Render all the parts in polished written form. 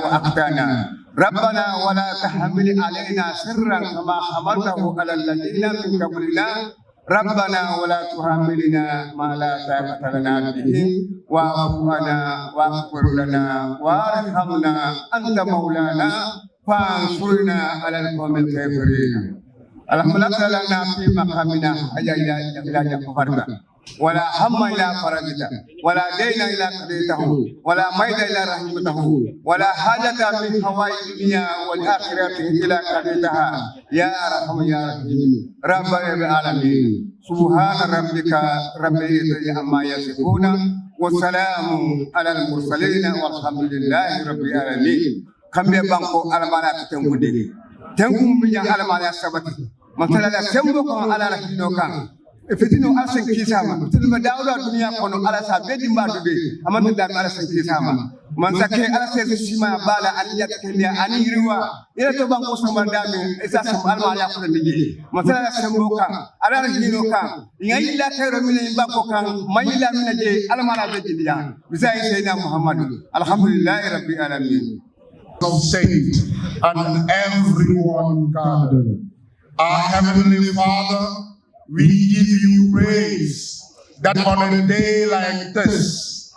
وأخطأنا ربنا ولا تحمل علينا سرا كما حملته على الذين من قبلنا ربنا ولا تحملنا ما لا طاقة لنا به واعف عنا واغفر لنا وارحمنا أنت مولانا فانصرنا على القوم الكافرين. الحمد لله في مقامنا إلى كفرنا ولا هم إلى فرجته ولا دين إلى قضيته ولا ميت إلى رحمته ولا حاجة من حوائج الدنيا والآخرة إلى قضيتها يا أرحم يا رحيم رب العالمين. سبحان ربك رب العزة عما يصفون والسلام على المرسلين والحمد لله رب العالمين. كم يبانكو ألمانا تنبودي تنبو بيان ألمانا سبتي مثلا سمبوكو على رحينوكا Fitino alasan kisama fitino dawla dunia kono alasa bedi madude amanda dam alasan kisama man sakke alasan sima bala aliyat kenya aniriwa ila to banko sama dami isa sama alma ya ko ndigi masala samboka ala hino kan ngai la tayro min banko kan mayila min je alma la be diya bisai sayna muhammad alhamdulillah rabbil alamin. Saint and everyone gathered. Our heavenly Father, we give you praise that on a day like this,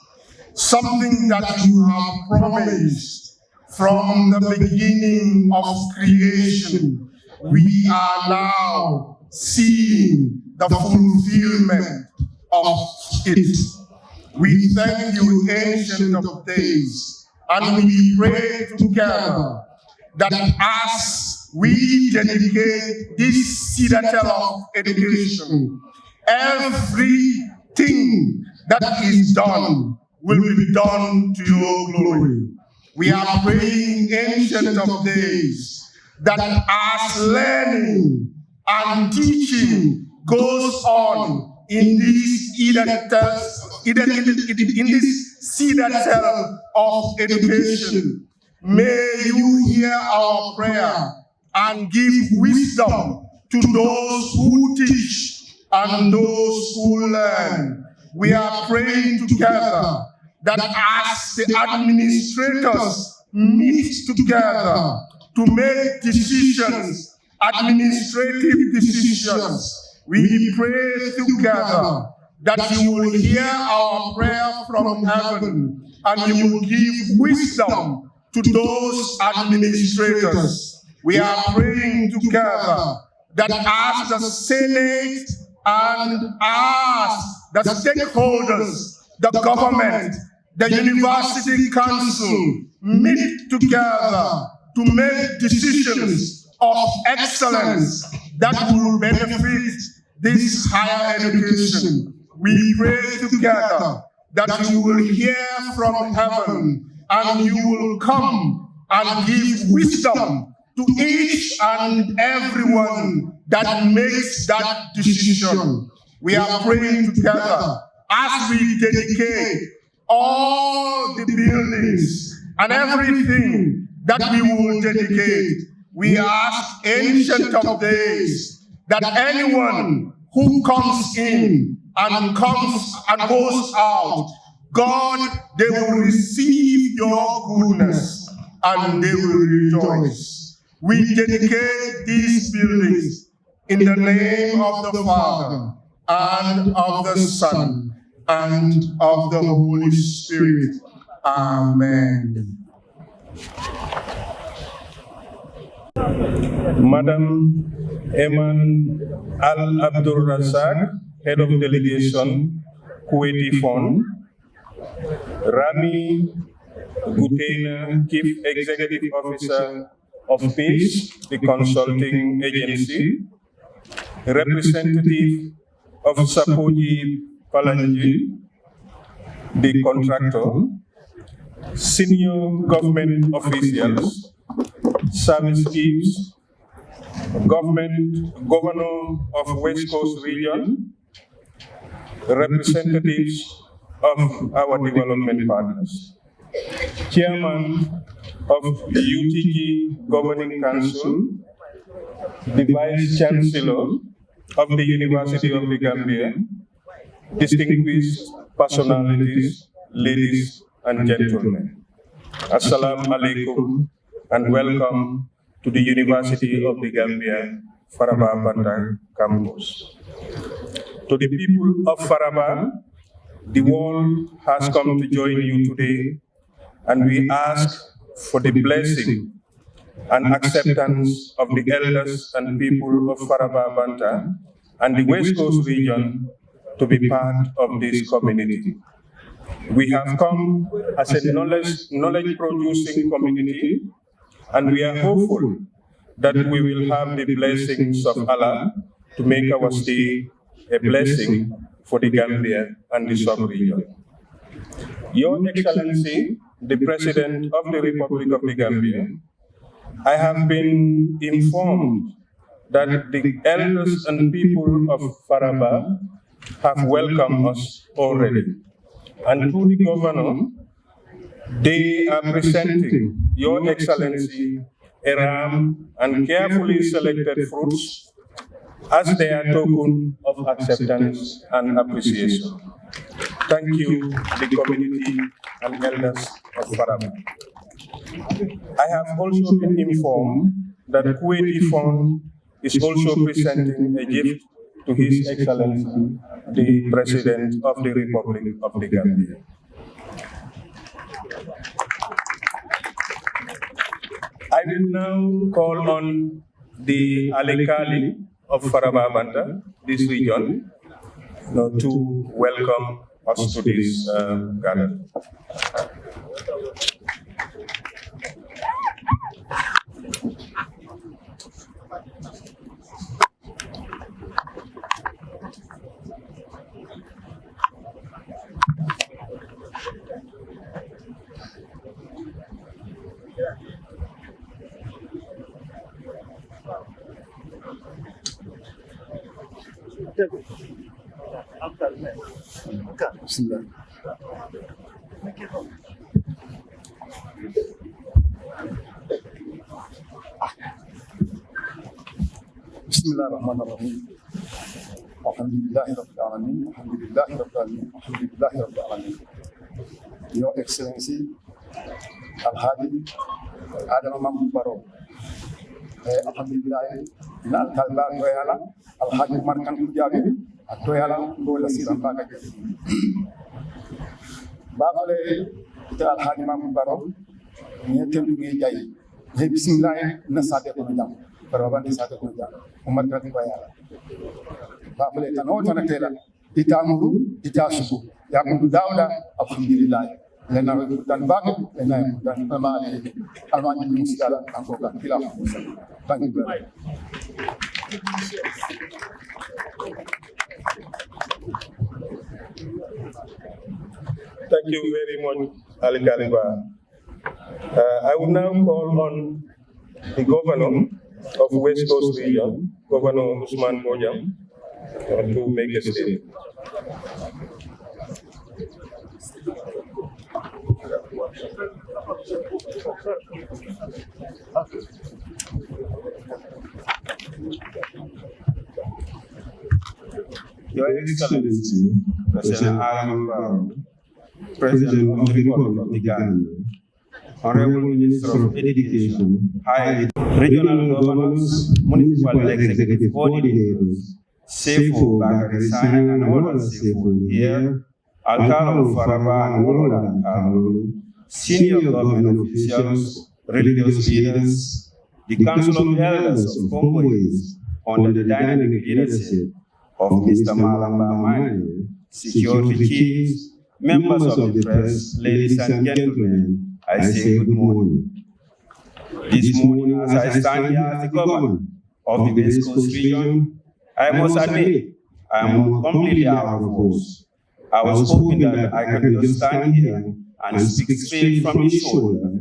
something that you have promised from the beginning of creation, we are now seeing the fulfillment of it. We thank you, Ancient of Days, and we pray together that as we dedicate this citadel of education, everything that is done will be done to your glory. We are praying, Ancient of Days, that as learning and teaching goes on in this citadel of education, may you hear our prayer and give wisdom to those who teach and those who learn. We are praying together that as the administrators meet together to make decisions, administrative decisions, we pray together that you will hear our prayer from heaven and you will give wisdom to those administrators. We are praying together that as the Senate and as the stakeholders, the government, the University Council meet together to make decisions of excellence that will benefit this higher education. We pray together that you will hear from heaven and you will come and give wisdom to each and everyone that makes that decision. We are praying together as we dedicate all the buildings and everything that we will dedicate. We ask, Ancient of Days, that anyone who comes in and comes and goes out, God, they will receive your goodness and they will rejoice. We dedicate these buildings in the name of the Father and of the Son and of the Holy Spirit. Amen. Madam Eman Al Abdul Razak, Head of Delegation, Kuwaiti Fund. Rami Guteina, Chief Executive Officer of PEACE, the consulting agency. Representative of Sapoji Palanji, the contractor. Senior government officials, service chiefs, governor of West Coast region, representatives of our development partners, chairman of UTG Governing Council, the Vice Chancellor of the University of the Gambia, distinguished personalities, ladies and gentlemen. Assalamu alaikum and welcome to the University of the Gambia, Faraba Banta campus. To the people of Faraba, the world has come to join you today, and we ask for the blessing and acceptance of the elders and people of Faraba Banta and the West Coast region to be part of this community. We have come as a knowledge-producing community, and we are hopeful that we will have the blessings of Allah to make our stay a blessing for the Gambia and the sub-region. Your Excellency, the President of the Republic of the Gambia, I have been informed that the elders and people of Faraba have welcomed us already. And to the governor, they are presenting Your Excellency a ram and carefully selected fruits as their token of acceptance and appreciation. Thank you, the community and elders of Faraba. I have also been informed that Kuwaiti Fund is also presenting a gift to His Excellency, the President of the Republic of the Gambia. I will now call on the Alikali of Faraba Banta, this region, to welcome us to this gathering. Bismillah. Bismillahirrahmanirrahim. Alhamdulillahi Rabbil Alamin. Alhamdulillahi Rabbil Alamin. Alhamdulillahi Rabbil Alamin. Your Excellency, Al-Hadi, Adam Mambu Baro. Alhamdulillah, na Al-Kalba Toyala, Al-Hadi Markan Kujabi, Toyala, Bola Siram Baga. Babale, ita Al-Hadi Mambu Baro, Nietem Jay, Bismillah, Nasade Kunjam, Paravan Sade Kunjam, Umar Toyala. Babale, Tanotana Tela, Itamuru, Itasubu, Yakubu Dauda, Alhamdulillah. Lena dan bagus, lena dan pemali, almanya musyawarah anggota khilaf. Thank you very much. Thank you very much, Ali Kaliba. I will now call on the governor of West Coast region, Governor Usman Bojang, to make a statement. Your Excellency, President Adam Barrow, President of the Republic of the Gambia, Honorable Minister of Education, High Regional Governors, Municipal Executive Coordinators, Sefo Bakari Sani and all the Sefo here, Alcalo Faraba and all the Alcalo, senior government officials, religious leaders, the Council of Elders of Congois, under the dynamic leadership of Mr. Malamba Mani, security chiefs, members of the press, ladies and gentlemen, I say good morning. This morning, as I stand here as the governor of the West Coast region, I must admit I am completely out of words. I was hoping that I could just stand here and speak straight from his shoulder,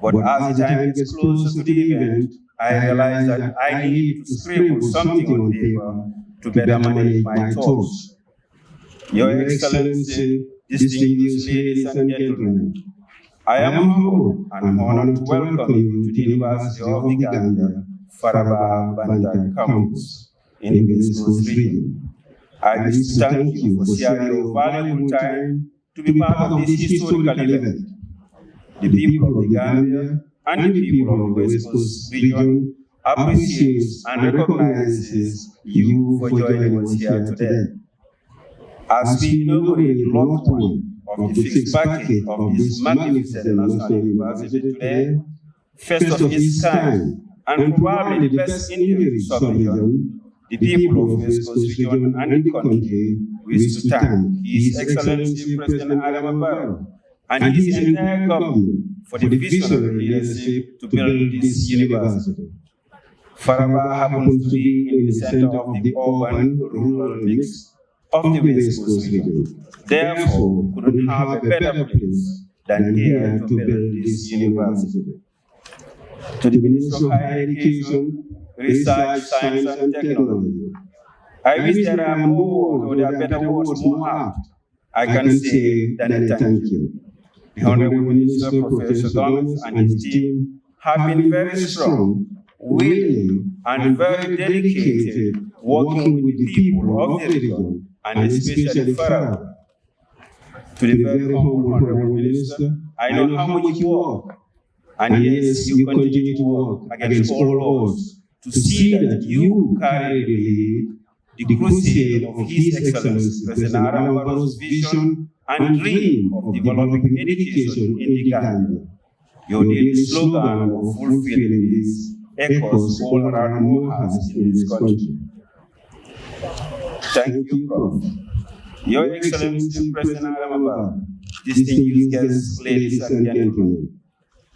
but as the time gets closer to the event, I realize that I need to scribble something on paper to better manage my thoughts. Your Excellency, distinguished ladies and gentlemen, I am humbled and honored to welcome you to the University of the Gambia, Faraba Banta campus in the West Coast region. I wish to thank you for sharing your valuable time to be part of this historical event. The people of the Gambia and the people of the West Coast region appreciates and recognizes you for joining us here today. As we inaugurate Lot 1 of the fixed package of this magnificent national university today, first of its kind, and probably the best in the sub-region, the people of West Coast region and the country wish to thank His Excellency President Adam Barrow and his entire government for the visionary leadership to build this university. Faraba happens to be in the center of the urban-rural mix of the West Coast region. Therefore, couldn't have a better place than here to build this university. To the Minister of Higher Education, Research, Science and Technology, I wish there are more, or there are better words, more apt, I can say than a thank you. The Honorable Minister, Professor Gomez and his team have been very strong, willing, and very dedicated working with the people of the region, and especially Faraba. To the very humble Honorable Minister, I know how much you work, and yes, you continue to work against all odds to see that you carry the lead, the crusade of His Excellency President Adam Barrow's vision and dream of developing education in the Gambia. Your daily slogan of fulfilling this echoes all around Mohas in this country. Thank you, Prof. Your Excellency President Adam Barrow, distinguished guests, ladies and gentlemen,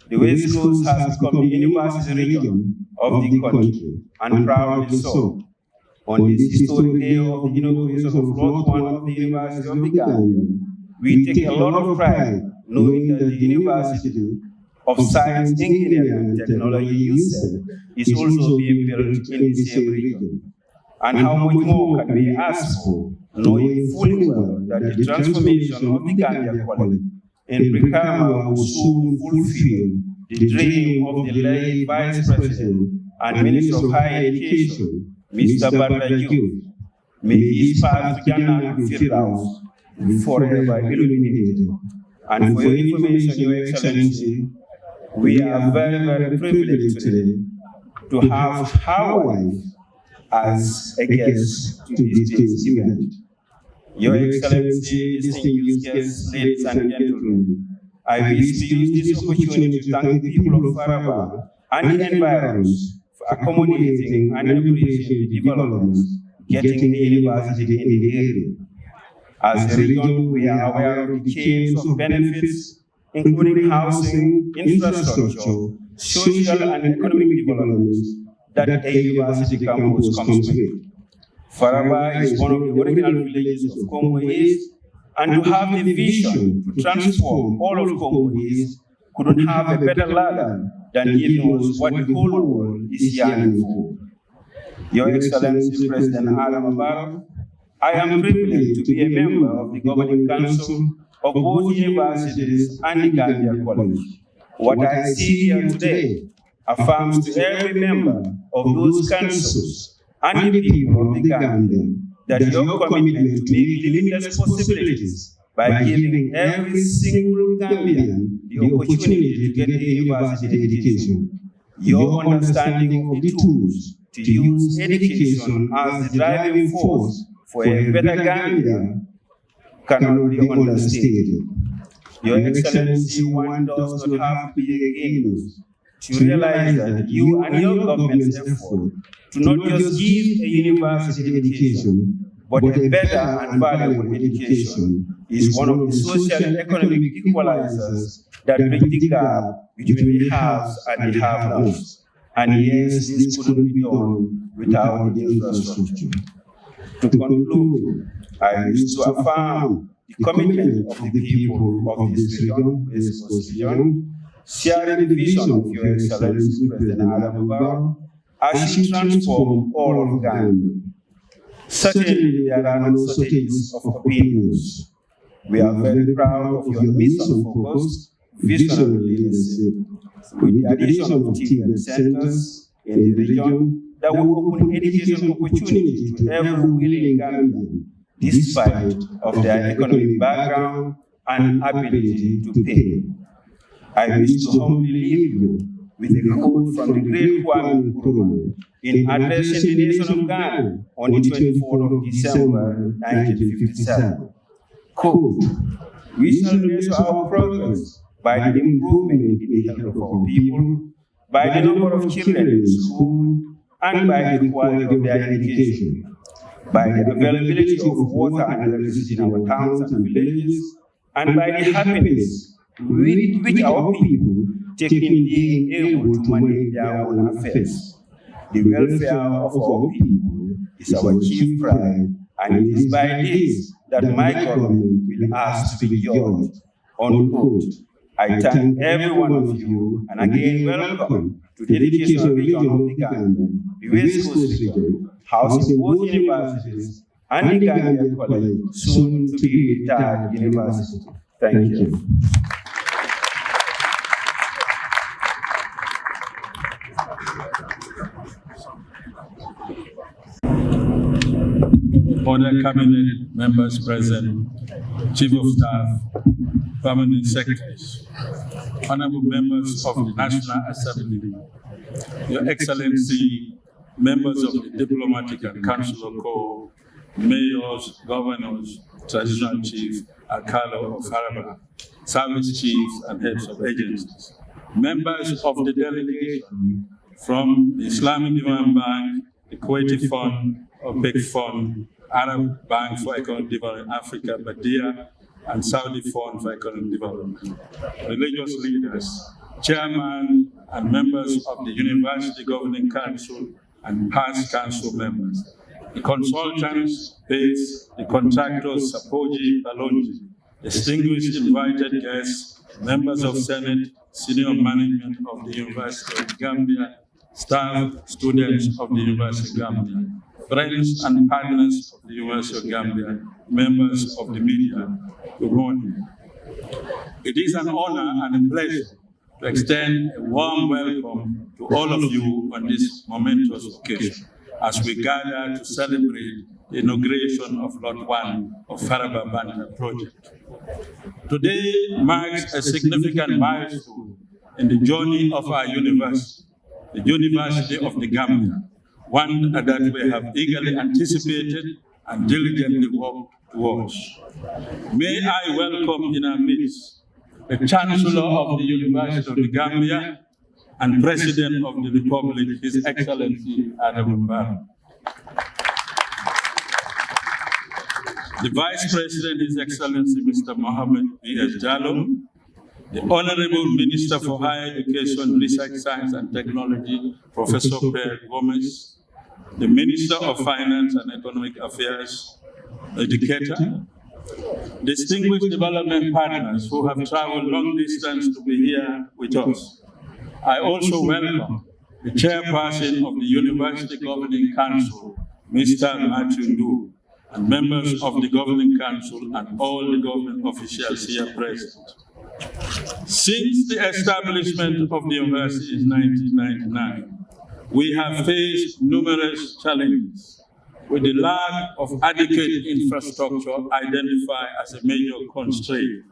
the West Coast has become the university region of the country, and proudly so. On this historic day of the inauguration of Lot 1 of the University of the Gambia, we take a lot of pride knowing that the University of Science, Engineering and Technology USEC is also being built in the same region. And how much more can we ask for, knowing fully well that the transformation of the Gambia College in Brikama will soon fulfill the dream of the late Vice President and Minister of Higher Education, Mr. Barraju. May his path to Jannah and Firdaus be forever illuminated. And for your information, Your Excellency, we are very, very privileged today to have our wife as a guest to this event. Your Excellency, distinguished guests, ladies and gentlemen, I wish to use this opportunity to thank the people of Faraba and the environs for accommodating and embracing the developments getting the university in the area. As a region, we are aware of the chains of benefits, including housing, infrastructure, social and economic developments that a university campus comes with. Faraba is one of the original villages of Congo East, and to have the vision to transform all of Congo East couldn't have a better ladder than giving us what the whole world is yearning for. Your Excellency President Adam Barrow, I am privileged to be a member of the Governing Council of both universities and the Gambia College. What I see here today affirms to every member of those councils and the people of the Gambia that your commitment to make limitless possibilities by giving every single Gambian the opportunity to get a university education. Your understanding of the tools to use education as the driving force for a better Gambia cannot be understated. Your Excellency, one does not have to be a genius to realize that you and your government's effort to not just give a university education, but a better and valuable education is one of the social and economic equalizers that bridge the gap between the haves and the have-nots. And yes, this couldn't be done without the infrastructure. To conclude, I wish to affirm the commitment of the people of this region, West Coast region, sharing the vision of Your Excellency President Faraba Banta as she transforms all of Gambia. Certainly, there are no shortages of opinions. We are very proud of your mission-focused, visionary leadership, with the addition of TVET centers in the region that will open education opportunity to every willing Gambian, despite of their economic background and ability to pay. I wish to humbly leave you with a quote from the great Kwame Nkrumah in addressing the nation of Ghana on the 24th of December 1957. Quote, "We shall measure our progress by the improvement in the health of our people, by the number of children in school, and by the quality of their education, by the availability of water and electricity in our towns and villages, and by the happiness with which our people take in being able to manage their own affairs. The welfare of our people is our chief pride, and it is by this that my government will ask to be judged." Unquote. I thank every one of you, and again welcome to the educational region of the Gambia, the West Coast region, housing both universities and the Gambia College, soon to be the third university. Thank you. Other cabinet members present, Chief of Staff, Permanent Secretaries, Honorable members of the National Assembly, Your Excellency, members of the Diplomatic and Consular Corps, mayors, governors, traditional chiefs, Alcalo of Faraba, service chiefs and heads of agencies, members of the delegation from the Islamic Development Bank, the Kuwaiti Fund, OPEC Fund, Arab Bank for Economic Development Africa, Badia, and Saudi Fund for Economic Development, religious leaders, chairman and members of the University Governing Council and past council members, the consultants, PACE, the contractors, Sapoji, Balonji, distinguished invited guests, members of Senate, senior management of the University of Gambia, staff, students of the University of Gambia, friends and partners of the University of Gambia, members of the media, good morning. It is an honor and a pleasure to extend a warm welcome to all of you on this momentous occasion as we gather to celebrate the inauguration of Lot 1 of Faraba Banta project. Today marks a significant milestone in the journey of our university, the University of the Gambia, one that we have eagerly anticipated and diligently worked towards. May I welcome in our midst the Chancellor of the University of the Gambia and President of the Republic, His Excellency Faraba Banta. The Vice President, His Excellency Mr. Mohammed B.S. Jallow, the Honorable Minister for Higher Education, Research, Science and Technology, Professor Pierre Gomez, the Minister of Finance and Economic Affairs, educator, distinguished development partners who have traveled long distance to be here with us. I also welcome the Chairperson of the University Governing Council, Mr. Matthew Ndu, and members of the Governing Council and all the government officials here present. Since the establishment of the university in 1999, we have faced numerous challenges, with the lack of adequate infrastructure identified as a major constraint.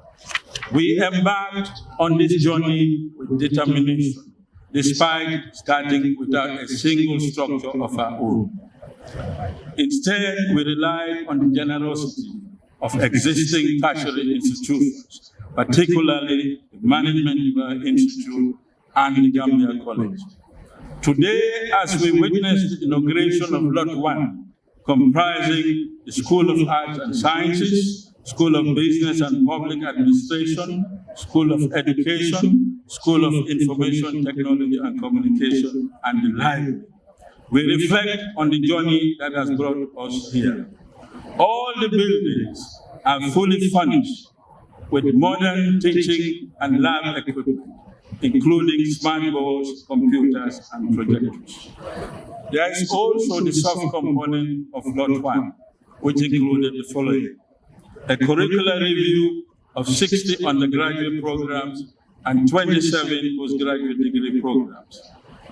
We embarked on this journey with determination, despite starting without a single structure of our own. Instead, we relied on the generosity of existing tertiary institutions, particularly the Management Development Institute and the Gambia College. Today, as we witness the inauguration of Lot 1, comprising the School of Arts and Sciences, School of Business and Public Administration, School of Education, School of Information Technology and Communication, and the Library, we reflect on the journey that has brought us here. All the buildings are fully furnished with modern teaching and lab equipment, including smart boards, computers, and projectors. There is also the soft component of Lot 1, which included the following: a curricular review of 60 undergraduate programs and 27 postgraduate degree programs,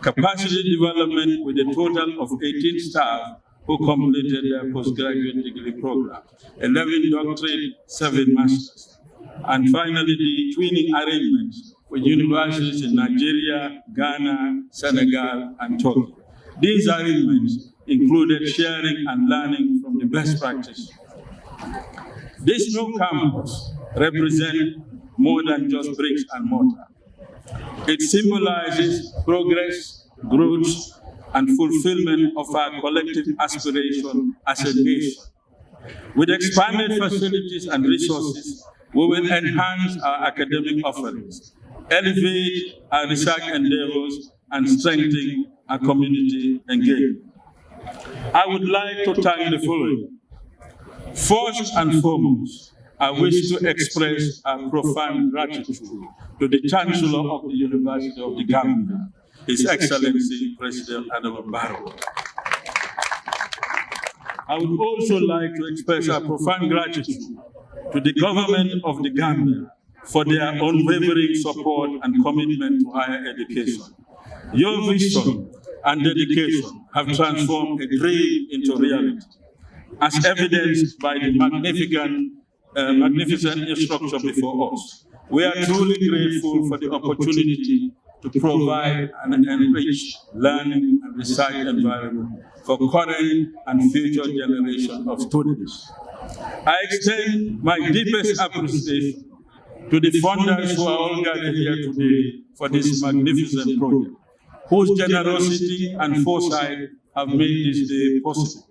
capacity development with a total of 18 staff who completed their postgraduate degree program, 11 doctorate, 7 masters, and finally the twinning arrangements with universities in Nigeria, Ghana, Senegal, and Turkey. These arrangements included sharing and learning from the best practice. This new campus represents more than just bricks and mortar. It symbolizes progress, growth, and fulfillment of our collective aspiration as a nation. With expanded facilities and resources, we will enhance our academic offerings, elevate our research endeavors, and strengthen our community engagement. I would like to thank the following. First and foremost, I wish to express our profound gratitude to the Chancellor of the University of the Gambia, His Excellency President Adama Barrow. I would also like to express our profound gratitude to the government of the Gambia for their unwavering support and commitment to higher education. Your vision and dedication have transformed a dream into reality, as evidenced by the magnificent infrastructure before us. We are truly grateful for the opportunity to provide an enriched learning and research environment for current and future generations of students. I extend my deepest appreciation to the funders who are all gathered here today for this magnificent project, whose generosity and foresight have made this day possible.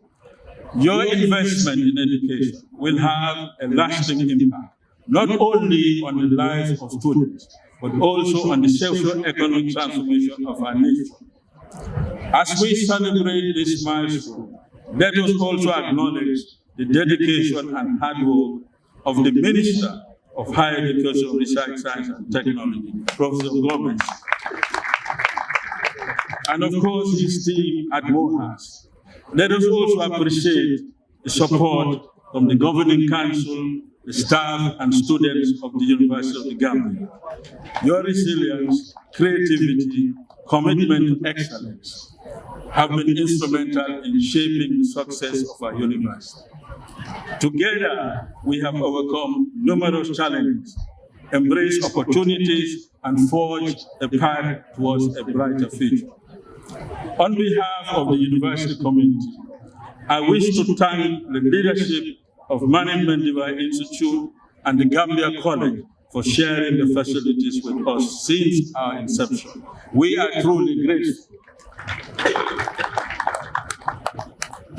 Your investment in education will have a lasting impact, not only on the lives of students, but also on the socio-economic transformation of our nation. As we celebrate this milestone, let us also acknowledge the dedication and hard work of the Minister of Higher Education, Research, Science and Technology, Professor Gomez, and of course his team at MOHAS. Let us also appreciate the support from the Governing Council, the staff and students of the University of the Gambia. Your resilience, creativity, commitment to excellence have been instrumental in shaping the success of our university. Together, we have overcome numerous challenges, embraced opportunities, and forged a path towards a brighter future. On behalf of the university community, I wish to thank the leadership of Management Development Institute and the Gambia College for sharing the facilities with us since our inception. We are truly grateful.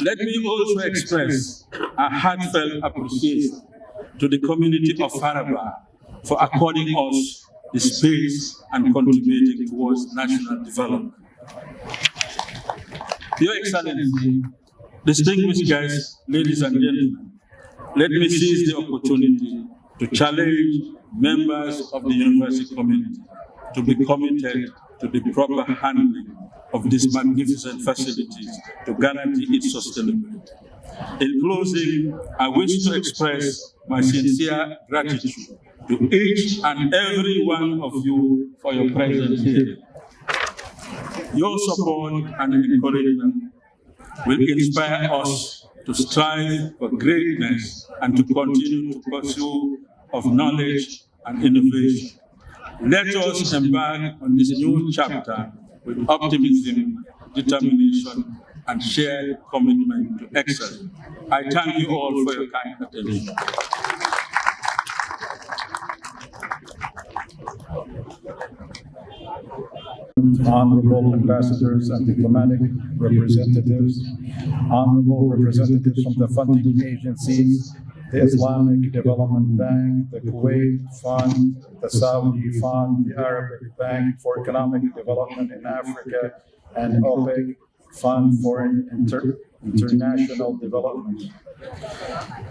Let me also express a heartfelt appreciation to the community of Faraba for according us the space and contributing towards national development. Your Excellency, distinguished guests, ladies and gentlemen, let me seize the opportunity to challenge members of the university community to be committed to the proper handling of these magnificent facilities to guarantee its sustainability. In closing, I wish to express my sincere gratitude to each and every one of you for your presence here. Your support and encouragement will inspire us to strive for greatness and to continue to pursue of knowledge and innovation. Let us embark on this new chapter with optimism, determination, and shared commitment to excel. I thank you all for your kind attention. Honorable ambassadors and diplomatic representatives, honorable representatives from the funding agencies, the Islamic Development Bank, the Kuwait Fund, the Saudi Fund, the Arabic Bank for Economic Development in Africa, and OPEC Fund for International Development.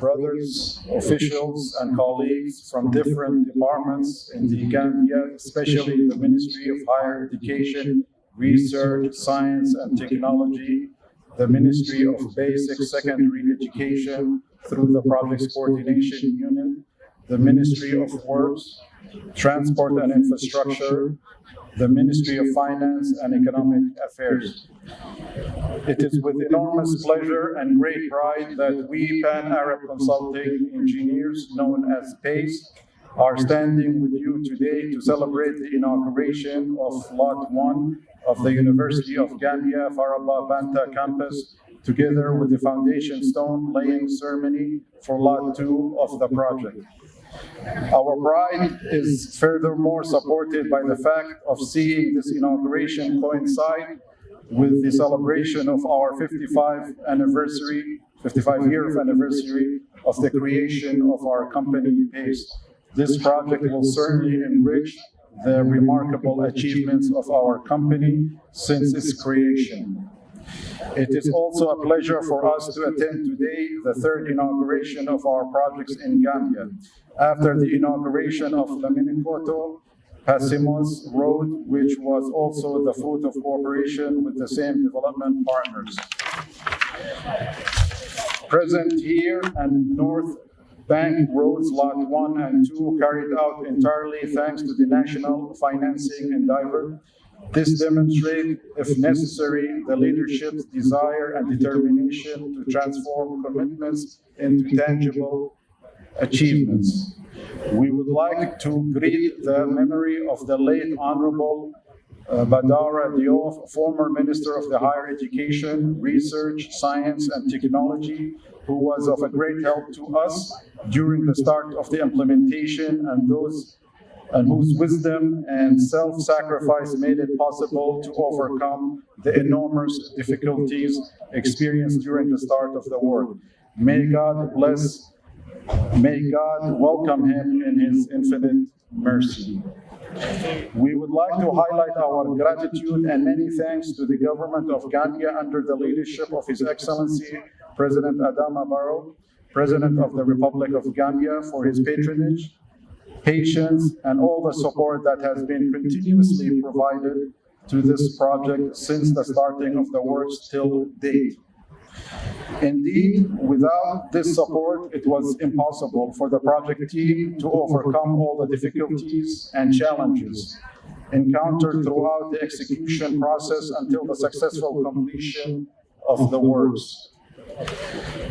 Brothers, officials, and colleagues from different departments in the Gambia, especially the Ministry of Higher Education, Research, Science, and Technology, the Ministry of Basic Secondary Education through the Projects Coordination Unit, the Ministry of Works, Transport and Infrastructure, the Ministry of Finance and Economic Affairs. It is with enormous pleasure and great pride that we Pan-Arab Consulting Engineers, known as PACE, are standing with you today to celebrate the inauguration of Lot 1 of the University of Gambia Faraba Banta campus, together with the foundation stone laying ceremony for Lot 2 of the project. Our pride is furthermore supported by the fact of seeing this inauguration coincide with the celebration of our 55-year anniversary of the creation of our company PACE. This project will certainly enrich the remarkable achievements of our company since its creation. It is also a pleasure for us to attend today the third inauguration of our projects in Gambia, after the inauguration of Laminikoto Pasimos Road, which was also the fruit of cooperation with the same development partners. Present here and North Bank Roads Lot 1 and 2 carried out entirely thanks to the national financing endeavor. This demonstrates, if necessary, the leadership's desire and determination to transform commitments into tangible achievements. We would like to greet the memory of the late Honorable Badara Diop, former Minister of the Higher Education, Research, Science and Technology, who was of a great help to us during the start of the implementation, and whose wisdom and self-sacrifice made it possible to overcome the enormous difficulties experienced during the start of the work. May God welcome him in his infinite mercy. We would like to highlight our gratitude and many thanks to the government of Gambia under the leadership of His Excellency President Adama Barrow, President of the Republic of Gambia, for his patronage, patience, and all the support that has been continuously provided to this project since the starting of the works till date. Indeed, without this support, it was impossible for the project team to overcome all the difficulties and challenges encountered throughout the execution process until the successful completion of the works.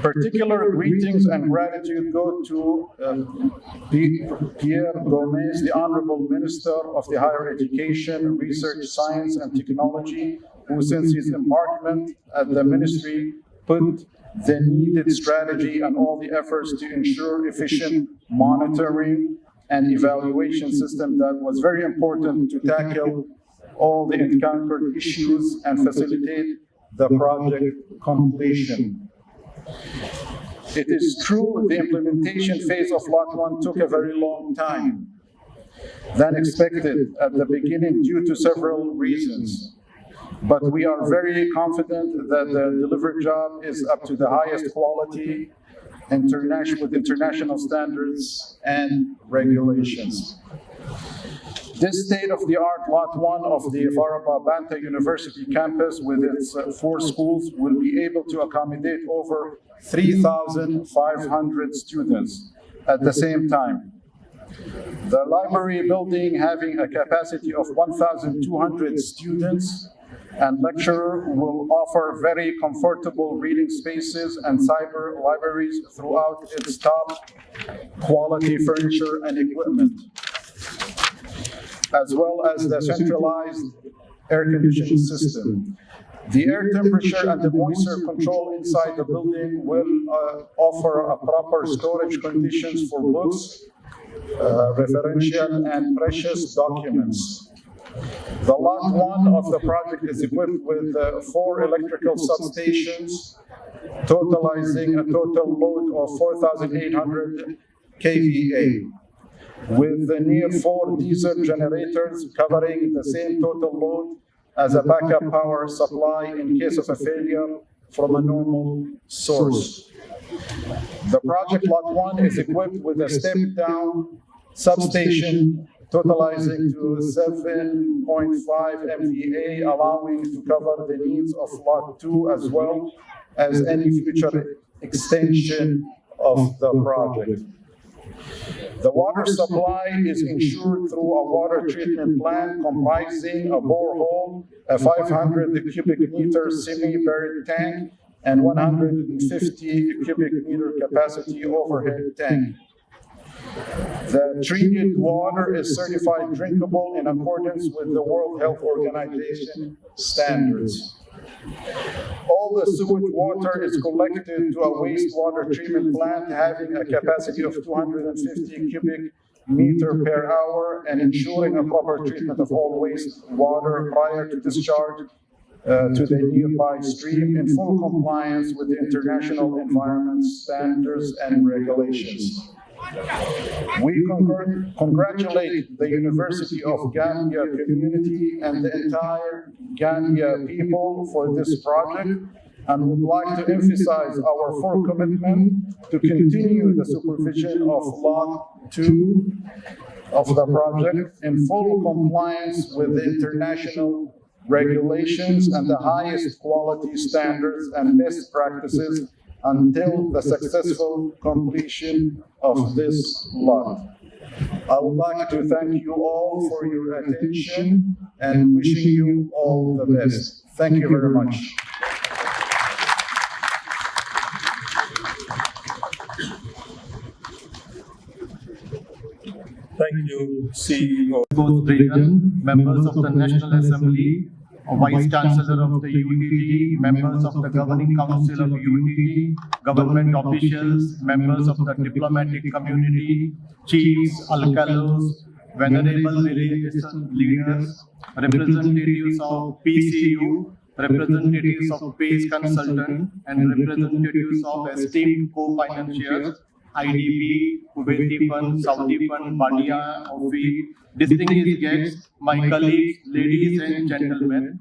Particular greetings and gratitude go to Pierre Gomez, the Honorable Minister of the Higher Education, Research, Science and Technology, who since his embarkment at the ministry put the needed strategy and all the efforts to ensure efficient monitoring and evaluation system that was very important to tackle all the encountered issues and facilitate the project completion. It is true the implementation phase of Lot 1 took a very long time than expected at the beginning due to several reasons. But we are very confident that the delivered job is up to the highest quality with international standards and regulations. This state-of-the-art Lot 1 of the Faraba Banta University campus with its 4 schools will be able to accommodate over 3,500 students at the same time. The library building, having a capacity of 1,200 students, and lecturer will offer very comfortable reading spaces and cyber libraries throughout its top quality furniture and equipment, as well as the centralized air conditioning system. The air temperature and the moisture control inside the building will offer a proper storage conditions for books, referential and precious documents. The lot 1 of the project is equipped with 4 electrical substations, totalizing a total load of 4,800 kVA, with the near 4 diesel generators covering the same total load as a backup power supply in case of a failure from a normal source. The project lot 1 is equipped with a step-down substation totalizing to 7.5 MVA, allowing to cover the needs of lot 2 as well as any future extension of the project. The water supply is ensured through a water treatment plant comprising a borehole, a 500 cubic meter semi-buried tank, and 150 cubic meter capacity overhead tank. The treated water is certified drinkable in accordance with the World Health Organization standards. All the sewage water is collected to a wastewater treatment plant having a capacity of 250 cubic meter per hour and ensuring a proper treatment of all wastewater prior to discharge to the nearby stream in full compliance with the international environment standards and regulations. We congratulate the University of Gambia community and the entire Gambia people for this project and would like to emphasize our full commitment to continue the supervision of Lot 2 of the project in full compliance with the international regulations and the highest quality standards and best practices until the successful completion of this lot. I would like to thank you all for your attention and wishing you all the best. Thank you very much. Thank you, CEO. Both region, members of the National Assembly, Vice Chancellor of the UTG, members of the Governing Council of UTG, government officials, members of the diplomatic community, chiefs, alcalos, venerable religious leaders, representatives of PCU, representatives of PACE Consultant, and representatives of esteemed co-financiers, IDB, Kuwaiti Fund, Saudi Fund, Badia, OFI, distinguished guests, my colleagues, ladies and gentlemen.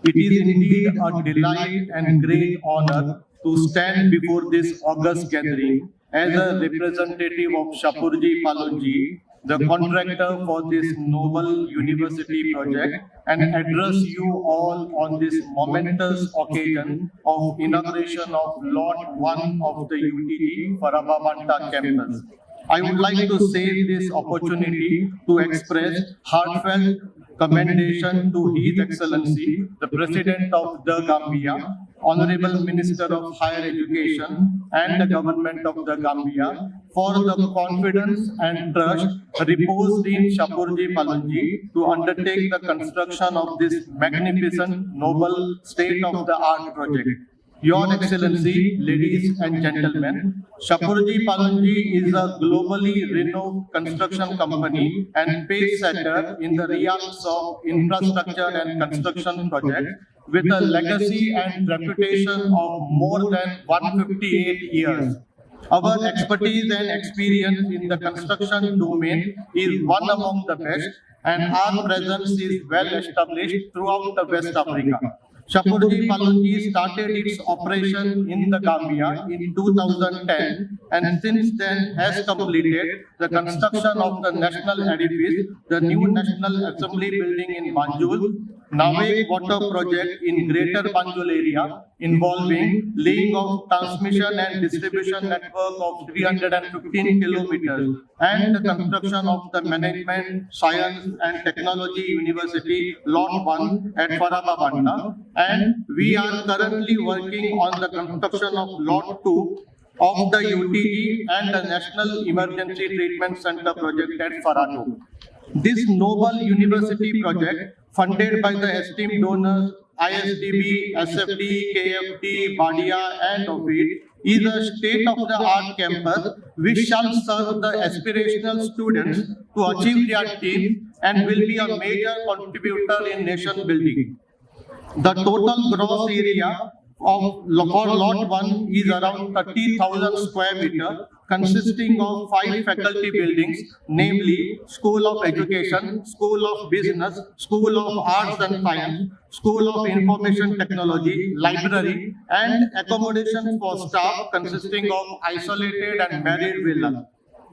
It is indeed a delight and great honor to stand before this august gathering as a representative of Shapurji Palonji, the contractor for this noble university project, and address you all on this momentous occasion of inauguration of Lot 1 of the UTG Faraba Banta campus. I would like to seize this opportunity to express heartfelt commendation to His Excellency, the President of the Gambia, Honorable Minister of Higher Education, and the Government of the Gambia for the confidence and trust reposed in Shapurji Palonji to undertake the construction of this magnificent, noble, state-of-the-art project. Your Excellency, ladies and gentlemen, Shapurji Palonji is a globally renowned construction company and pacesetter in the realms of infrastructure and construction projects with a legacy and reputation of more than 158 years. Our expertise and experience in the construction domain is one among the best, and our presence is well established throughout the West Africa. Shapoorji Pallonji started its operation in the Gambia in 2010 and since then has completed the construction of the national edifice, the new National Assembly building in Banjul, Navek Water Project in Greater Banjul area involving laying of transmission and distribution network of 315 kilometers and the construction of the Management, Science and Technology University Lot 1 at Faraba Banta, and we are currently working on the construction of Lot 2 of the UTG and the National Emergency Treatment Center project at Faratu. This noble university project, funded by the esteemed donors ISDB, SFD, KFD, Badia and OFID, is a state-of-the-art campus which shall serve the aspirational students to achieve their dreams and will be a major contributor in nation building. The total gross area for Lot 1 is around 30,000 square meters, consisting of 5 faculty buildings, namely School of Education, School of Business, School of Arts and Science, School of Information Technology, Library, and accommodation for staff consisting of isolated and married villas.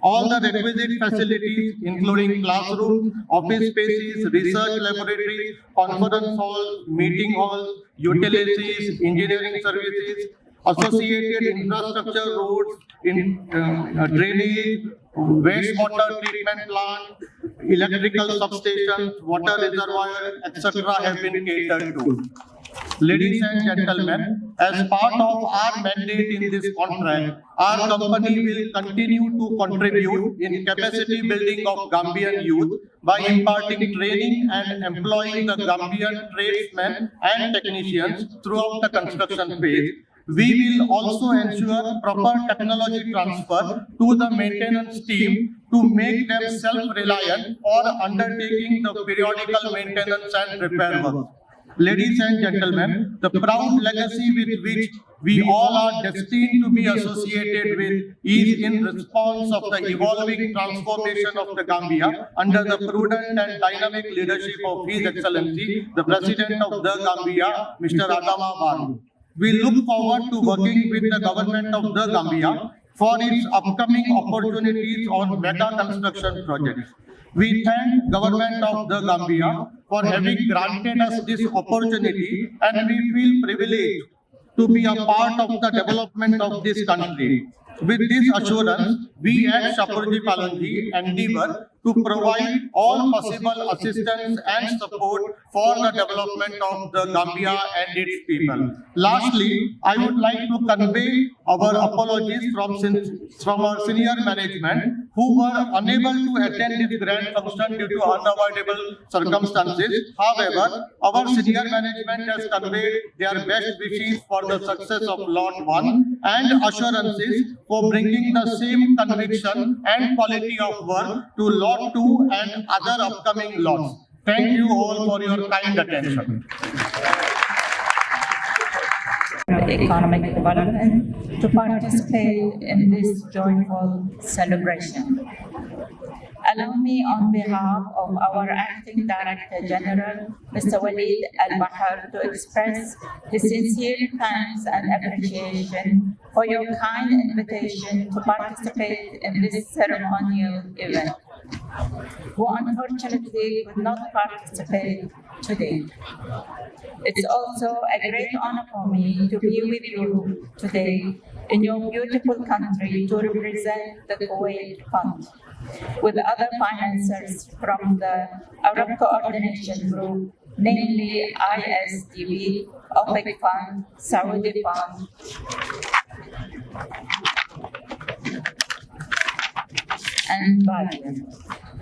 All the requisite facilities, including classrooms, office spaces, research laboratories, conference halls, meeting halls, utilities, engineering services, associated infrastructure, roads, drainage, wastewater treatment plant, electrical substations, water reservoir, etc. have been catered to. Ladies and gentlemen, as part of our mandate in this contract, our company will continue to contribute in capacity building of Gambian youth by imparting training and employing the Gambian tradesmen and technicians throughout the construction phase. We will also ensure proper technology transfer to the maintenance team to make them self-reliant for undertaking the periodical maintenance and repair work. Ladies and gentlemen, the proud legacy with which we all are destined to be associated with is in response of the evolving transformation of the Gambia under the prudent and dynamic leadership of His Excellency, the President of the Gambia, Mr. Adama Barrow. We look forward to working with the government of the Gambia for its upcoming opportunities on mega construction projects. We thank government of the Gambia for having granted us this opportunity and we feel privileged to be a part of the development of this country. With this assurance, we at Shapoorji Pallonji endeavor to provide all possible assistance and support for the development of the Gambia and its people. Lastly, I would like to convey our apologies from our senior management who were unable to attend this grand function due to unavoidable circumstances. However, our senior management has conveyed their best wishes for the success of Lot 1 and assurances for bringing the same conviction and quality of work to Lot 2 and other upcoming lots. Thank you all for your kind attention. Economic development to participate in this joyful celebration. Allow me on behalf of our Acting Director General, Mr. Walid Al-Bahar, to express his sincere thanks and appreciation for your kind invitation to participate in this ceremonial event, who unfortunately could not participate today. It's also a great honor for me to be with you today in your beautiful country to represent the Kuwait Fund with other financiers from the Arab Coordination Group, namely ISDB, OPEC Fund, Saudi Fund, and Badia.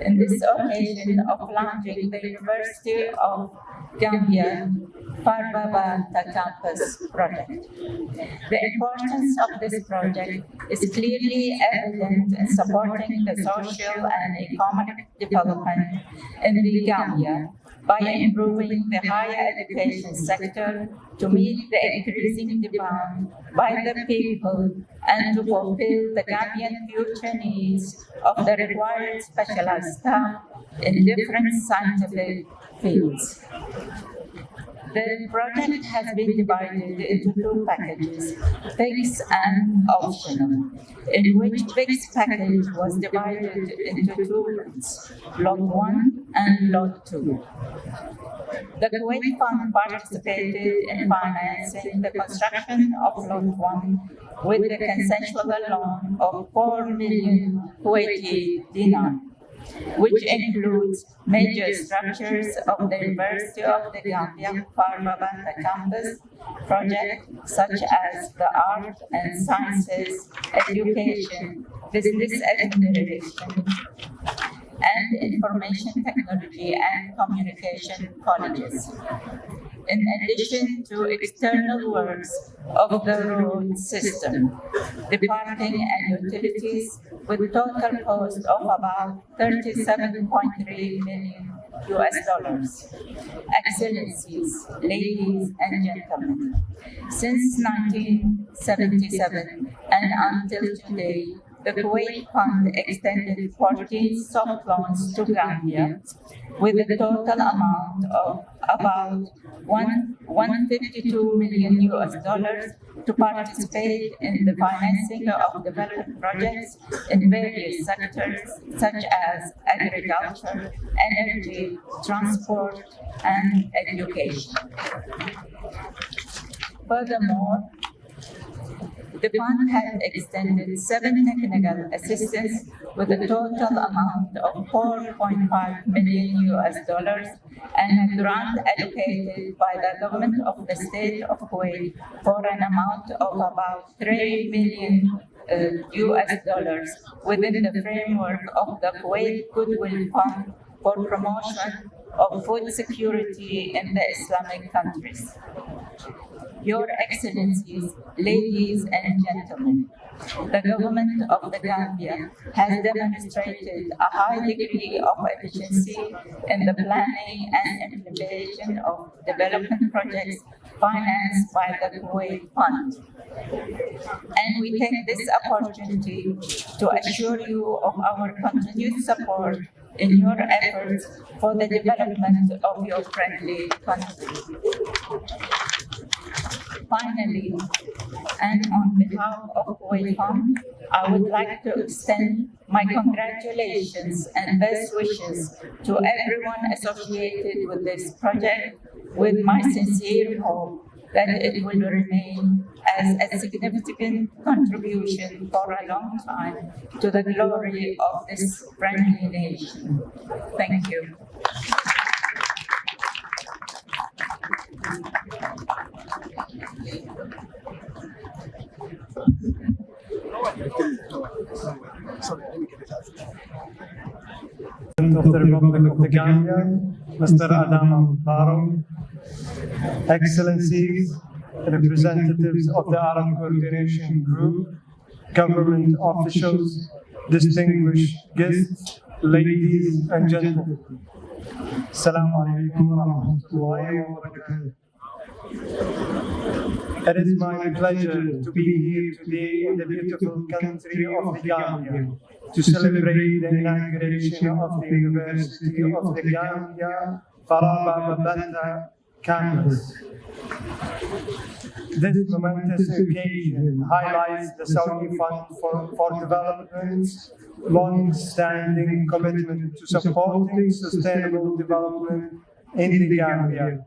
In this occasion of launching the University of Gambia Faraba Banta campus project. The importance of this project is clearly evident in supporting the social and economic development in the Gambia by improving the higher education sector to meet the increasing demand by the people and to fulfill the Gambian future needs of the required specialized staff in different scientific fields. The project has been divided into two packages, fixed and optional, in which fixed package was divided into two lots, Lot 1 and Lot 2. The Kuwait Fund participated in financing the construction of Lot 1 with the consensual loan of 4 million Kuwaiti dinar, which includes major structures of the University of the Gambia Faraba Banta campus project, such as the art and sciences, education, business administration, and information technology and communication colleges. In addition to external works of the road system, the parking and utilities with total cost of about $37.3 million. Excellencies, ladies and gentlemen, since 1977 and until today, the Kuwait Fund extended 14 soft loans to Gambia with a total amount of about $152 million to participate in the financing of development projects in various sectors such as agriculture, energy, transport, and education. Furthermore, the fund had extended 7 technical assistance with a total amount of $4.5 million and a grant allocated by the government of the state of Kuwait for an amount of about $3 million within the framework of the Kuwait Goodwill Fund for promotion of food security in the Islamic countries. Your Excellencies, ladies and gentlemen, the government of the Gambia has demonstrated a high degree of efficiency in the planning and implementation of development projects financed by the Kuwait Fund. And we take this opportunity to assure you of our continued support in your efforts for the development of your friendly country. Finally, and on behalf of Kuwait Fund, I would like to extend my congratulations and best wishes to everyone associated with this project, with my sincere hope that it will remain as a significant contribution for a long time to the glory of this friendly nation. Thank you. Of the Republic of the Gambia, Mr. Adama Barrow, Excellencies, representatives of the Arab Coordination Group, government officials, distinguished guests, ladies and gentlemen. Assalamu alaikum wa rahmatullahi wa barakatuh. It is my pleasure to be here today in the beautiful country of the Gambia to celebrate the inauguration of the University of the Gambia Faraba Banta campus. This momentous occasion highlights the Saudi Fund for Development's long-standing commitment to supporting sustainable development in the Gambia,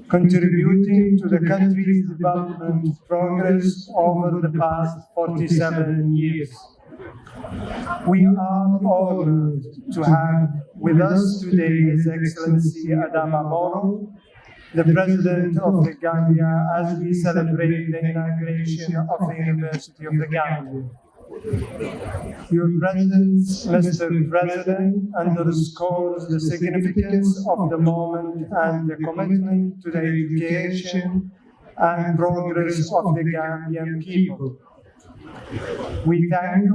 contributing to the country's development progress over the past 47 years. We are honored to have with us today His Excellency Adama Barrow, the President of the Gambia, as we celebrate the inauguration of the University of the Gambia. Your presence, Mr. President, underscores the significance of the moment and the commitment to the education and progress of the Gambian people. We thank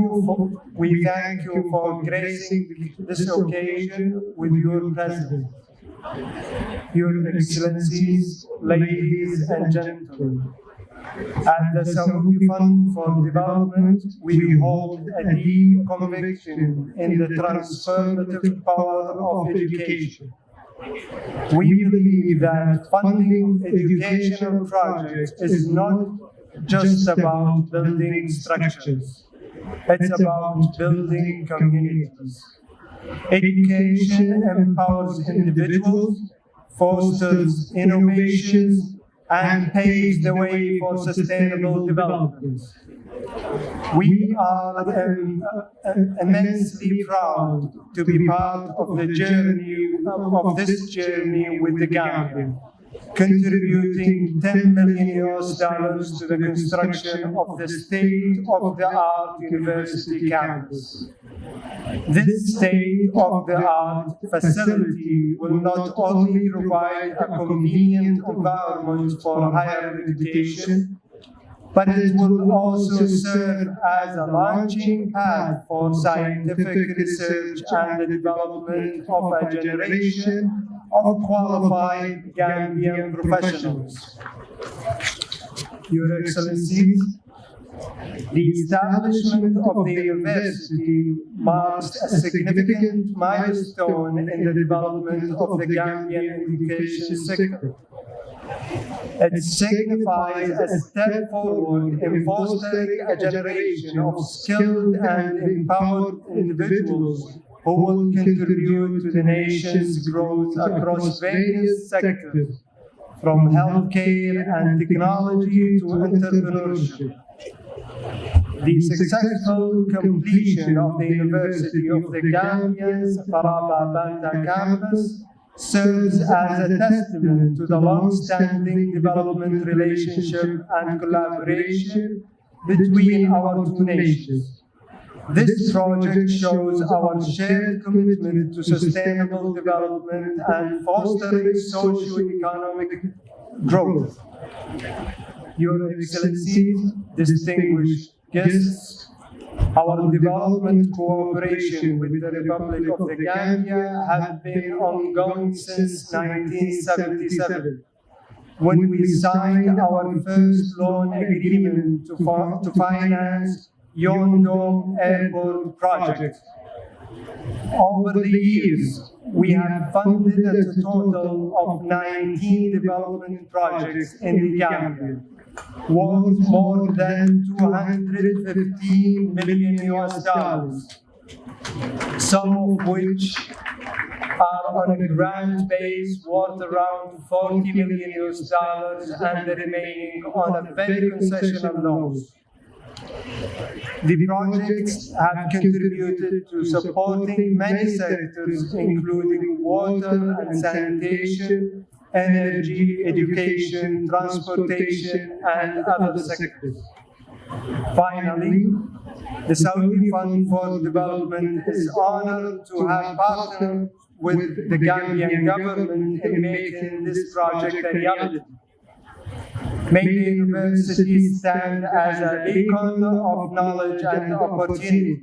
you for gracing this occasion with your presence. Your Excellencies, ladies and gentlemen, at the Saudi Fund for Development, we hold a deep conviction in the transformative power of education. We believe that funding educational projects is not just about building structures. It's about building communities. Education empowers individuals, fosters innovations, and paves the way for sustainable development. We are immensely proud to be part of the journey of this journey with the Gambia, contributing $10 million to the construction of the state-of-the-art university campus. This state-of-the-art facility will not only provide a convenient environment for higher education, but it will also serve as a launching pad for scientific research and the development of a generation of qualified Gambian professionals. Your Excellencies, the establishment of the university marks a significant milestone in the development of the Gambian education sector. It signifies a step forward in fostering a generation of skilled and empowered individuals who will contribute to the nation's growth across various sectors, from healthcare and technology to entrepreneurship. The successful completion of the University of the Gambia's Faraba Banta campus serves as a testament to the long-standing development relationship and collaboration between our two nations. This project shows our shared commitment to sustainable development and fostering socio-economic growth. Your Excellencies, distinguished guests, our development cooperation with the Republic of the Gambia has been ongoing since 1977, when we signed our first loan agreement to finance Yondong Airport project. Over the years, we have funded a total of 19 development projects in the Gambia, worth more than $215 million, some of which are on a grant base worth around $40 million and the remaining on a very concessional loans. The projects have contributed to supporting many sectors, including water and sanitation, energy, education, transportation, and other sectors. Finally, the Saudi Fund for Development is honored to have partnered with the Gambian government in making this project a reality. May the university stand as a beacon of knowledge and opportunity,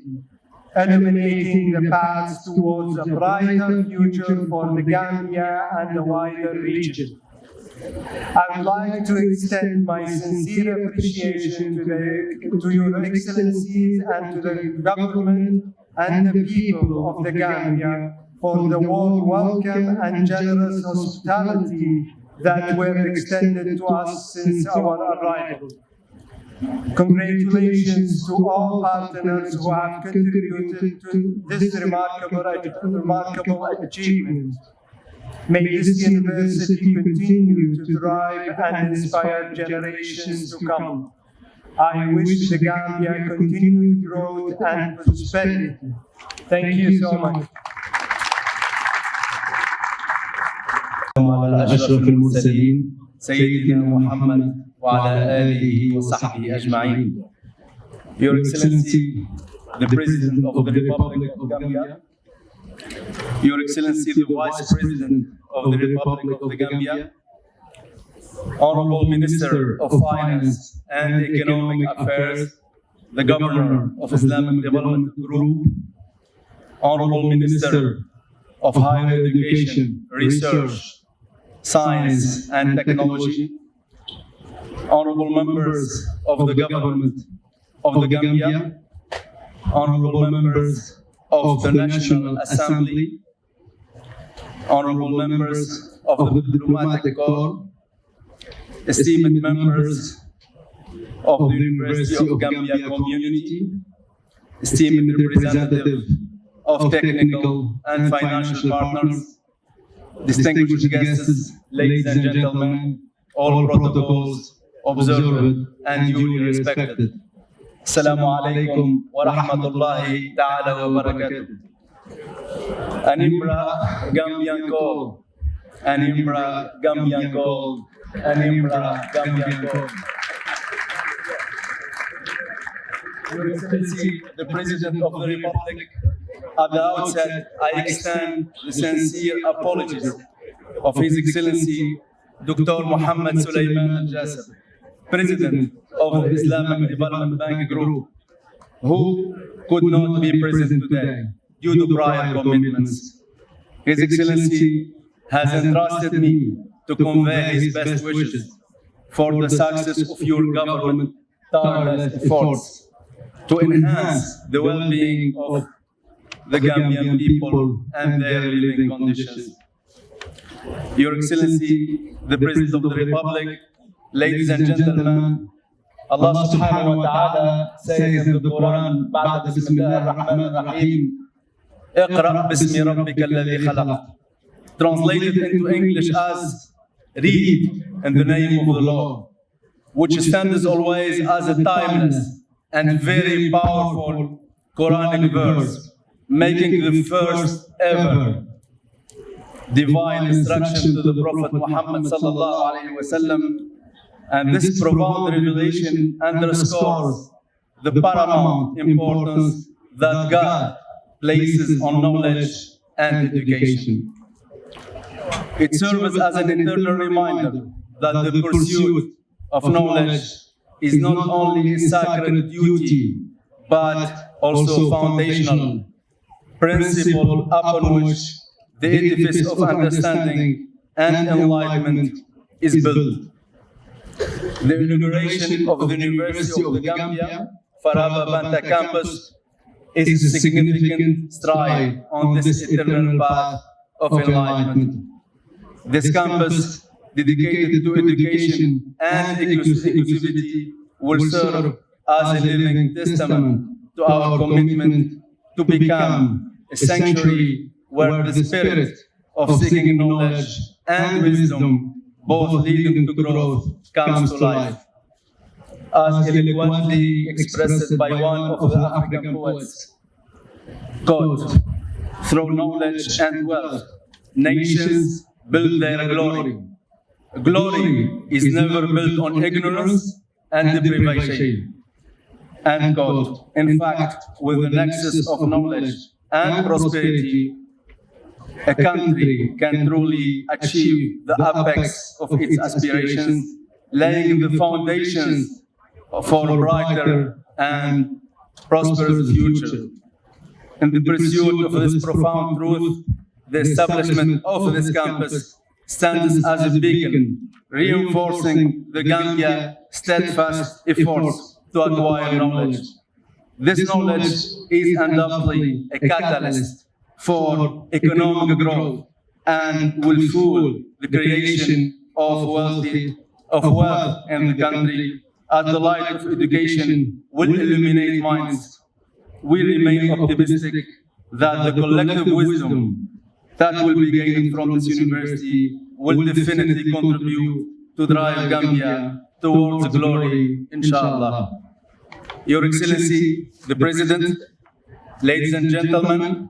illuminating the paths towards a brighter future for the Gambia and the wider region. I would like to extend my sincere appreciation to Your Excellencies and to the government and the people of the Gambia for the warm welcome and generous hospitality that were extended to us since our arrival. Congratulations to all partners who have contributed to this remarkable achievement. May this university continue to thrive and inspire generations to come. I wish the Gambia continued growth and prosperity. Thank you so much. وعلى أشرف المرسلين سيدنا محمد وعلى آله وصحبه أجمعين. Your Excellency, the President of the Republic of Gambia, Your Excellency, the Vice President of the Republic of the Gambia, Honorable Minister of Finance and Economic Affairs, the Governor of Islamic Development Group, Honorable Minister of Higher Education, Research, Science and Technology, honorable members of the government of the Gambia, honorable members of the National Assembly, honorable members of the diplomatic corps, esteemed members of the University of Gambia community, esteemed representative of technical and financial partners, distinguished guests, ladies and gentlemen, all protocols observed and duly respected. Assalamu alaikum wa rahmatullahi ta'ala wa barakatuh. Animbra Gambian Gold, Animbra Gambian Gold, Animbra Gambian Gold. Your Excellency, the President of the Republic, at the outset, I extend the sincere apologies of His Excellency Dr. Muhammad Sulaiman Al-Jasab, President of the Islamic Development Bank Group, who could not be present today due to prior commitments. His Excellency has entrusted me to convey his best wishes for the success of your government tireless efforts to enhance the well-being of the Gambian people and their living conditions. Your Excellency, the President of the Republic, ladies and gentlemen, Allah subhanahu wa ta'ala says in the Quran, بعد بسم الله الرحمن الرحيم, اقرأ باسم ربك الذي خلق. Translated into English as, read in the name of the Lord, which stands always as a timeless and very powerful Quranic verse, making the first ever divine instruction to the Prophet Muhammad sallallahu alaihi wasallam. And this profound revelation underscores the paramount importance that God places on knowledge and education. It serves as an eternal reminder that the pursuit of knowledge is not only a sacred duty, but also foundational principle upon which the edifice of understanding and enlightenment is built. The inauguration of the University of the Gambia, Faraba Banta campus, is a significant stride on this eternal path of enlightenment. This campus, dedicated to education and inclusivity, will serve as a living testament to our commitment to become a sanctuary where the spirit of seeking knowledge and wisdom, both leading to growth, comes to life. As eloquently expressed by one of the African poets, quote, through knowledge and wealth, nations build their glory. Glory is never built on ignorance and deprivation. End quote. In fact, with the nexus of knowledge and prosperity, a country can truly achieve the apex of its aspirations, laying the foundations for a brighter and prosperous future. In the pursuit of this profound truth, the establishment of this campus stands as a beacon, reinforcing the Gambia steadfast efforts to acquire knowledge. This knowledge is undoubtedly a catalyst for economic growth and will fuel the creation of wealth in the country. As the light of education will illuminate minds, we remain optimistic that the collective wisdom that will be gained from this university will definitely contribute to drive Gambia towards glory, inshallah. Your Excellency, the President, ladies and gentlemen,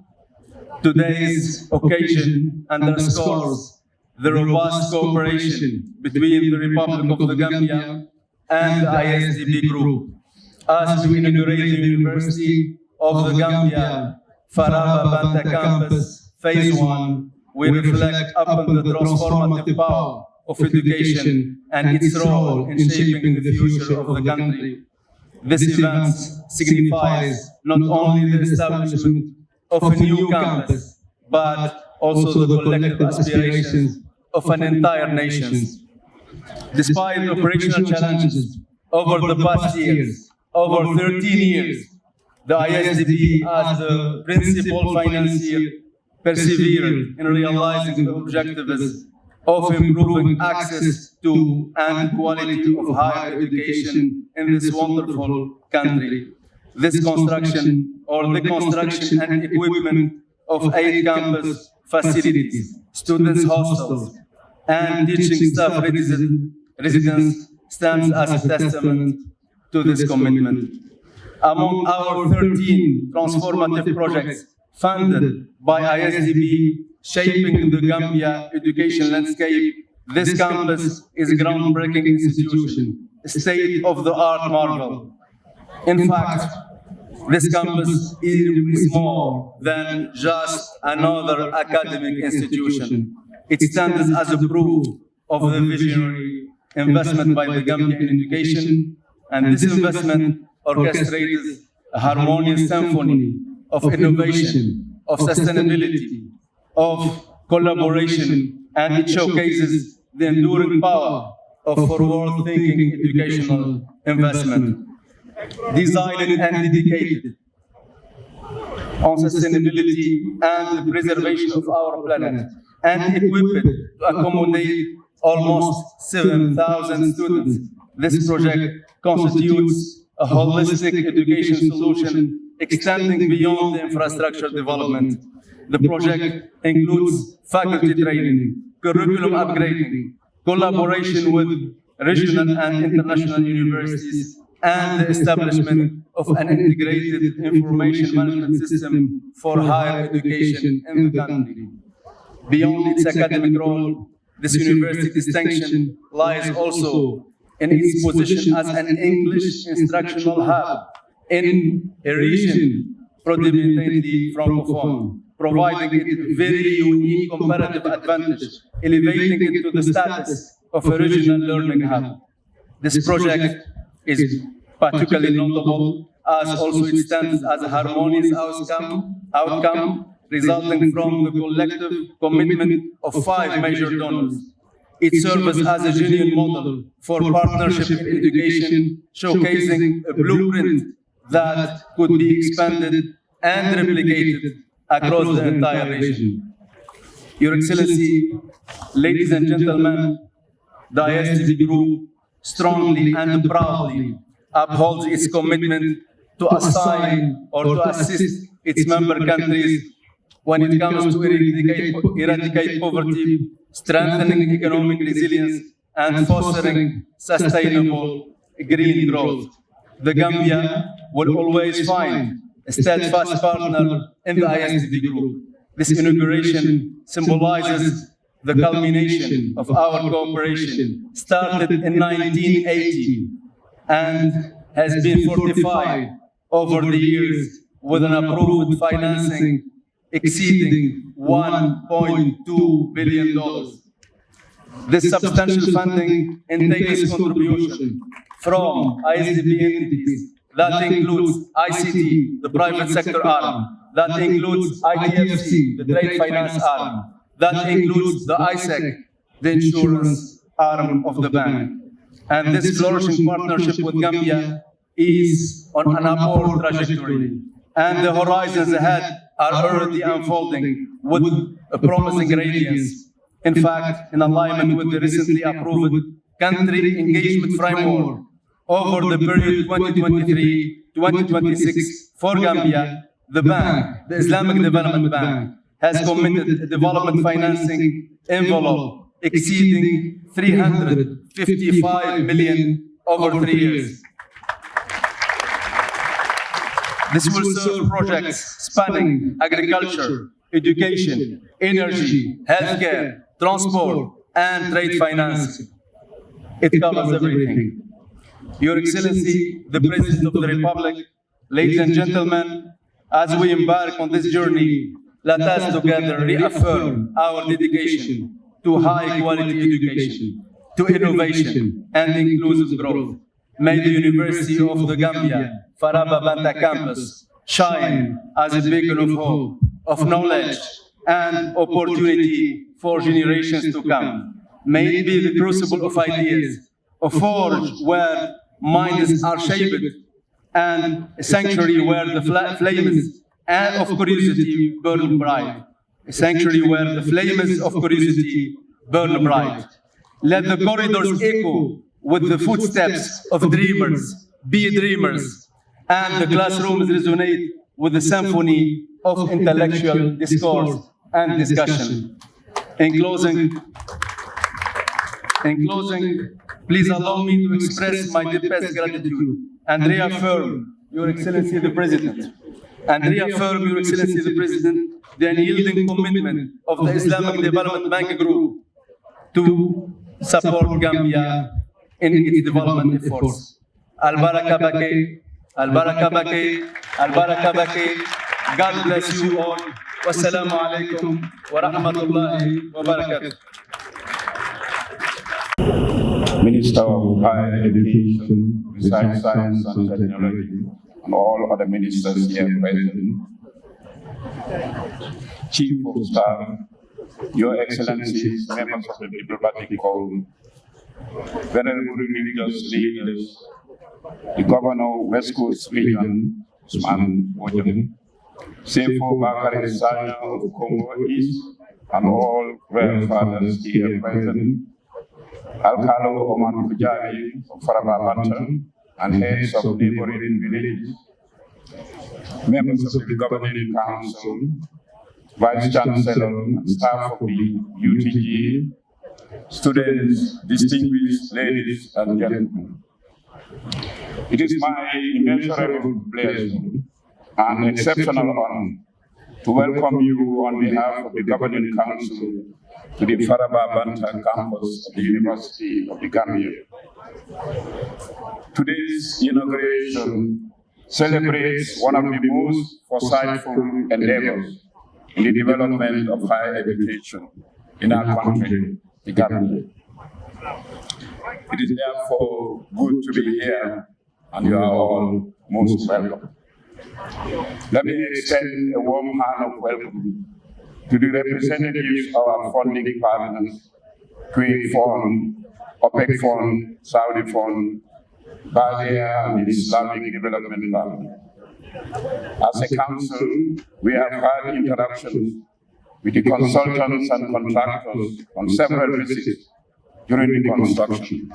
today's occasion underscores the robust cooperation between the Republic of the Gambia and the ISDB Group as we inaugurate the University of the Gambia, Faraba Banta campus, Phase 1. We reflect upon the transformative power of education and its role in shaping the future of the country. This event signifies not only the establishment of a new campus, but also the collective aspirations of an entire nation. Despite operational challenges over the past years, over 13 years, the ISDB as the principal financier persevered in realizing the objectives of improving access to and quality of higher education in this wonderful country. This construction and equipment of 8 campus facilities, students' hostels, and teaching staff residence stands as a testament to this commitment. Among our 13 transformative projects funded by ISDB shaping the Gambia education landscape, this campus is a groundbreaking institution, a state-of-the-art marvel. In fact, this campus is more than just another academic institution. It stands as a proof of the visionary investment by the Gambia in education, and this investment orchestrates a harmonious symphony of innovation, of sustainability, of collaboration, and it showcases the enduring power of forward-thinking educational investment, designed and dedicated on sustainability and the preservation of our planet, and equipped to accommodate almost 7,000 students. This project constitutes a holistic education solution extending beyond the infrastructure development. The project includes faculty training, curriculum upgrading, collaboration with regional and international universities, and the establishment of an integrated information management system for higher education in the country. Beyond its academic role, this university distinction lies also in its position as an English instructional hub in a region predominantly francophone, providing it a very unique comparative advantage, elevating it to the status of a regional learning hub. This project is particularly notable as also it stands as a harmonious outcome resulting from the collective commitment of 5 major donors. It serves as a genuine model for partnership in education, showcasing a blueprint that could be expanded and replicated across the entire region. Your Excellency, ladies and gentlemen, the ISDB Group strongly and proudly upholds its commitment to assign or to assist its member countries when it comes to eradicate poverty, strengthening economic resilience, and fostering sustainable green growth. The Gambia will always find a steadfast partner in the ISDB Group. This inauguration symbolizes the culmination of our cooperation, started in 1980 and has been fortified over the years with an approved financing exceeding $1.2 billion. This substantial funding entails contribution from ISDB entities. That includes ICT, the private sector arm. That includes ITFC, the trade finance arm. That includes the ISEC, the insurance arm of the bank. And this flourishing partnership with Gambia is on an upward trajectory. And the horizons ahead are already unfolding with a promising radiance. In fact, in alignment with the recently approved country engagement framework over the period 2023-2026 for Gambia, the bank, the Islamic Development Bank, has committed a development financing envelope exceeding $355 million over 3 years. This will serve projects spanning agriculture, education, energy, healthcare, transport, and trade financing. It covers everything. Your Excellency, the President of the Republic, ladies and gentlemen, as we embark on this journey, let us together reaffirm our dedication to high-quality education, to innovation and inclusive growth. May the University of the Gambia, Faraba Banta campus, shine as a beacon of hope, of knowledge, and opportunity for generations to come. May it be the crucible of ideas, a forge where minds are shaped, and a sanctuary where the flames and of curiosity burn bright. a sanctuary where the flames of curiosity burn bright. Let the corridors echo with the footsteps of dreamers, be dreamers, and the classrooms resonate with the symphony of intellectual discourse and discussion. In closing, please allow me to express my deepest gratitude and reaffirm, Your Excellency the President, the unyielding commitment of the Islamic Development Bank Group to support Gambia in its development efforts. Al-Baraka Bake, Al-Baraka Bake, Al-Baraka Bake. God bless you all. Wassalamu alaikum wa rahmatullahi wa barakatuh. Minister of Higher Education, Research, Science and Technology, and all other ministers here present, Chief of Staff, Your Excellencies, members of the diplomatic corps, venerable religious leaders, the Governor of West Coast Region, Usman Ojam, Sefo Bakari Sanya of Congo East, and all rare fathers here present, Alcalo Oman Pujari of Faraba Banta, and heads of neighboring villages, members of the Governing Council, Vice Chancellor and staff of the UTG, students, distinguished ladies and gentlemen. It is my immeasurable pleasure and exceptional honor to welcome you on behalf of the Governing Council to the Faraba Banta campus of the University of the Gambia. Today's inauguration celebrates one of the most foresightful endeavors in the development of higher education in our country, the Gambia. It is therefore good to be here, and you are all most welcome. Let me extend a warm hand of welcome to the representatives of our funding partners, Kuwait Fund, OPEC Fund, Saudi Fund, Balia, and the Islamic Development Bank. As a council, we have had interactions with the consultants and contractors on several visits during the construction.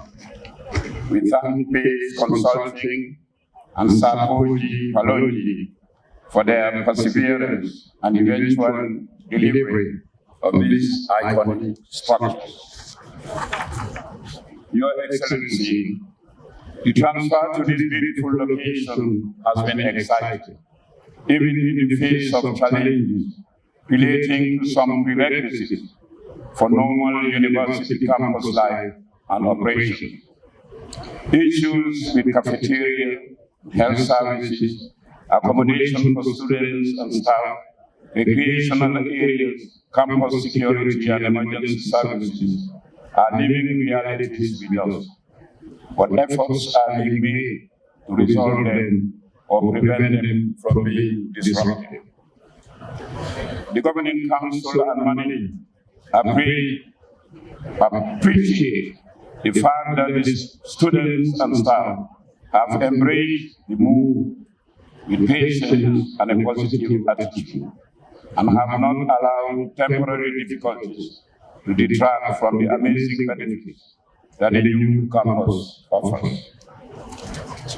We thank Base Consulting and Sapoji Palonji for their perseverance and eventual delivery of these iconic structures. Your Excellency, the transfer to this beautiful location has been exciting, even in the face of challenges relating to some prerequisites for normal university campus life and operation. Issues with cafeteria, health services, accommodation for students and staff, recreational areas, campus security and emergency services are living realities with us. But efforts are being made to resolve them or prevent them from being disrupted. The Governing Council and management appreciate the fact that the students and staff have embraced the move with patience and a positive attitude, and have not allowed temporary difficulties to detract from the amazing benefits that the new campus offers.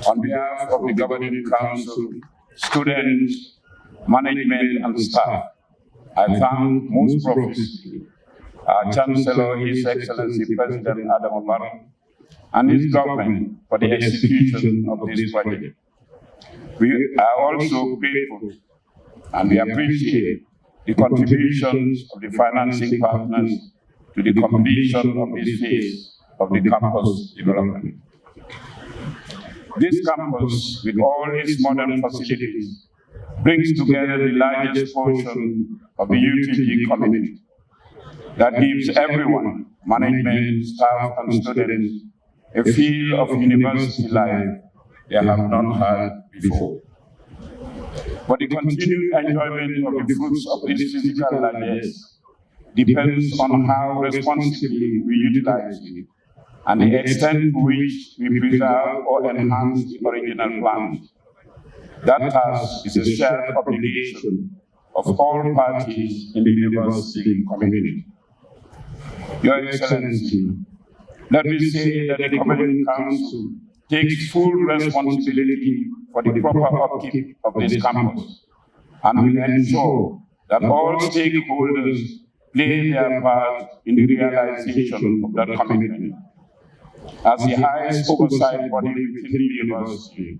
On behalf of the Governing Council, students, management, and staff, I thank most profusely our Chancellor, His Excellency President Adam Barrow, and his government for the execution of this project. We are also grateful and we appreciate the contributions of the financing partners to the completion of this phase of the campus development. This campus, with all its modern facilities, brings together the largest portion of the UTG community that gives everyone, management, staff, and students, a feel of university life they have not had before. But the continued enjoyment of the fruits of this physical largesse depends on how responsibly we utilize it and the extent to which we preserve or enhance the original plans. That task is a shared obligation of all parties in the university community. Your Excellency, let me say that the Governing Council takes full responsibility for the proper upkeep of this campus and will ensure that all stakeholders play their part in the realization of that commitment. As the highest oversight body within the university,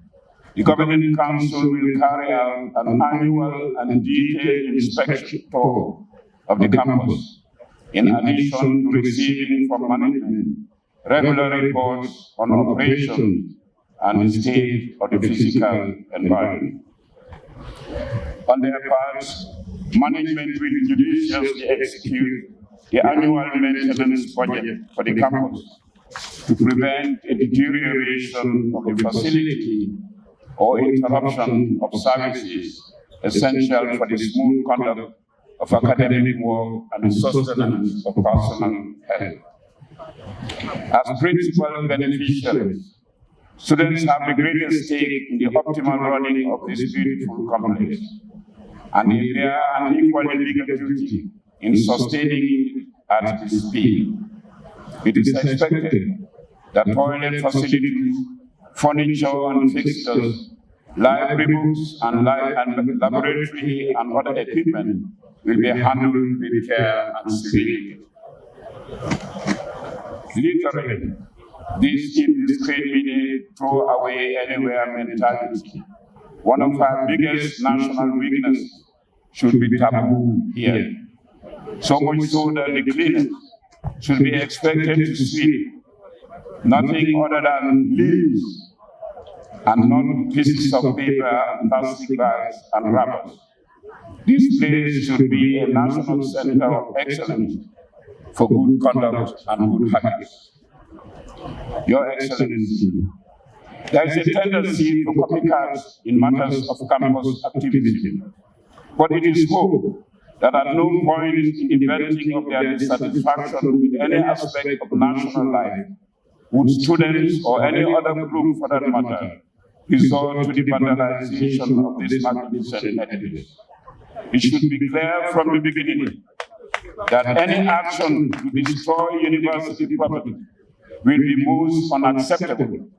the Governing Council will carry out an annual and detailed inspection tour of the campus, in addition to receiving from management regular reports on operations and the state of the physical environment. On their part, management will judiciously execute the annual maintenance budget for the campus to prevent a deterioration of the facility or interruption of services essential for the smooth conduct of academic work and the sustenance of personal health. As principal beneficiaries, students have the greatest stake in the optimal running of this beautiful complex, and they bear an equally bigger duty in sustaining it at its speed. It is expected that toilet facilities, furniture and fixtures, library books, and laboratory and other equipment will be handled with care and civility. Literally, this indiscriminate throw away anywhere mentality, one of our biggest national weaknesses, should be taboo here. So much so that the cleaners should be expected to sweep nothing other than leaves and not pieces of paper and plastic bags and wrappers. This place should be a national center of excellence for good conduct and good habits. Your Excellency, there is a tendency to copycat in matters of campus activity, but it is hoped that at no point in the venting of their dissatisfaction with any aspect of national life would students or any other group for that matter resort to the vandalization of this magnificent edifice. It should be clear from the beginning that any action to destroy university property will be most unacceptable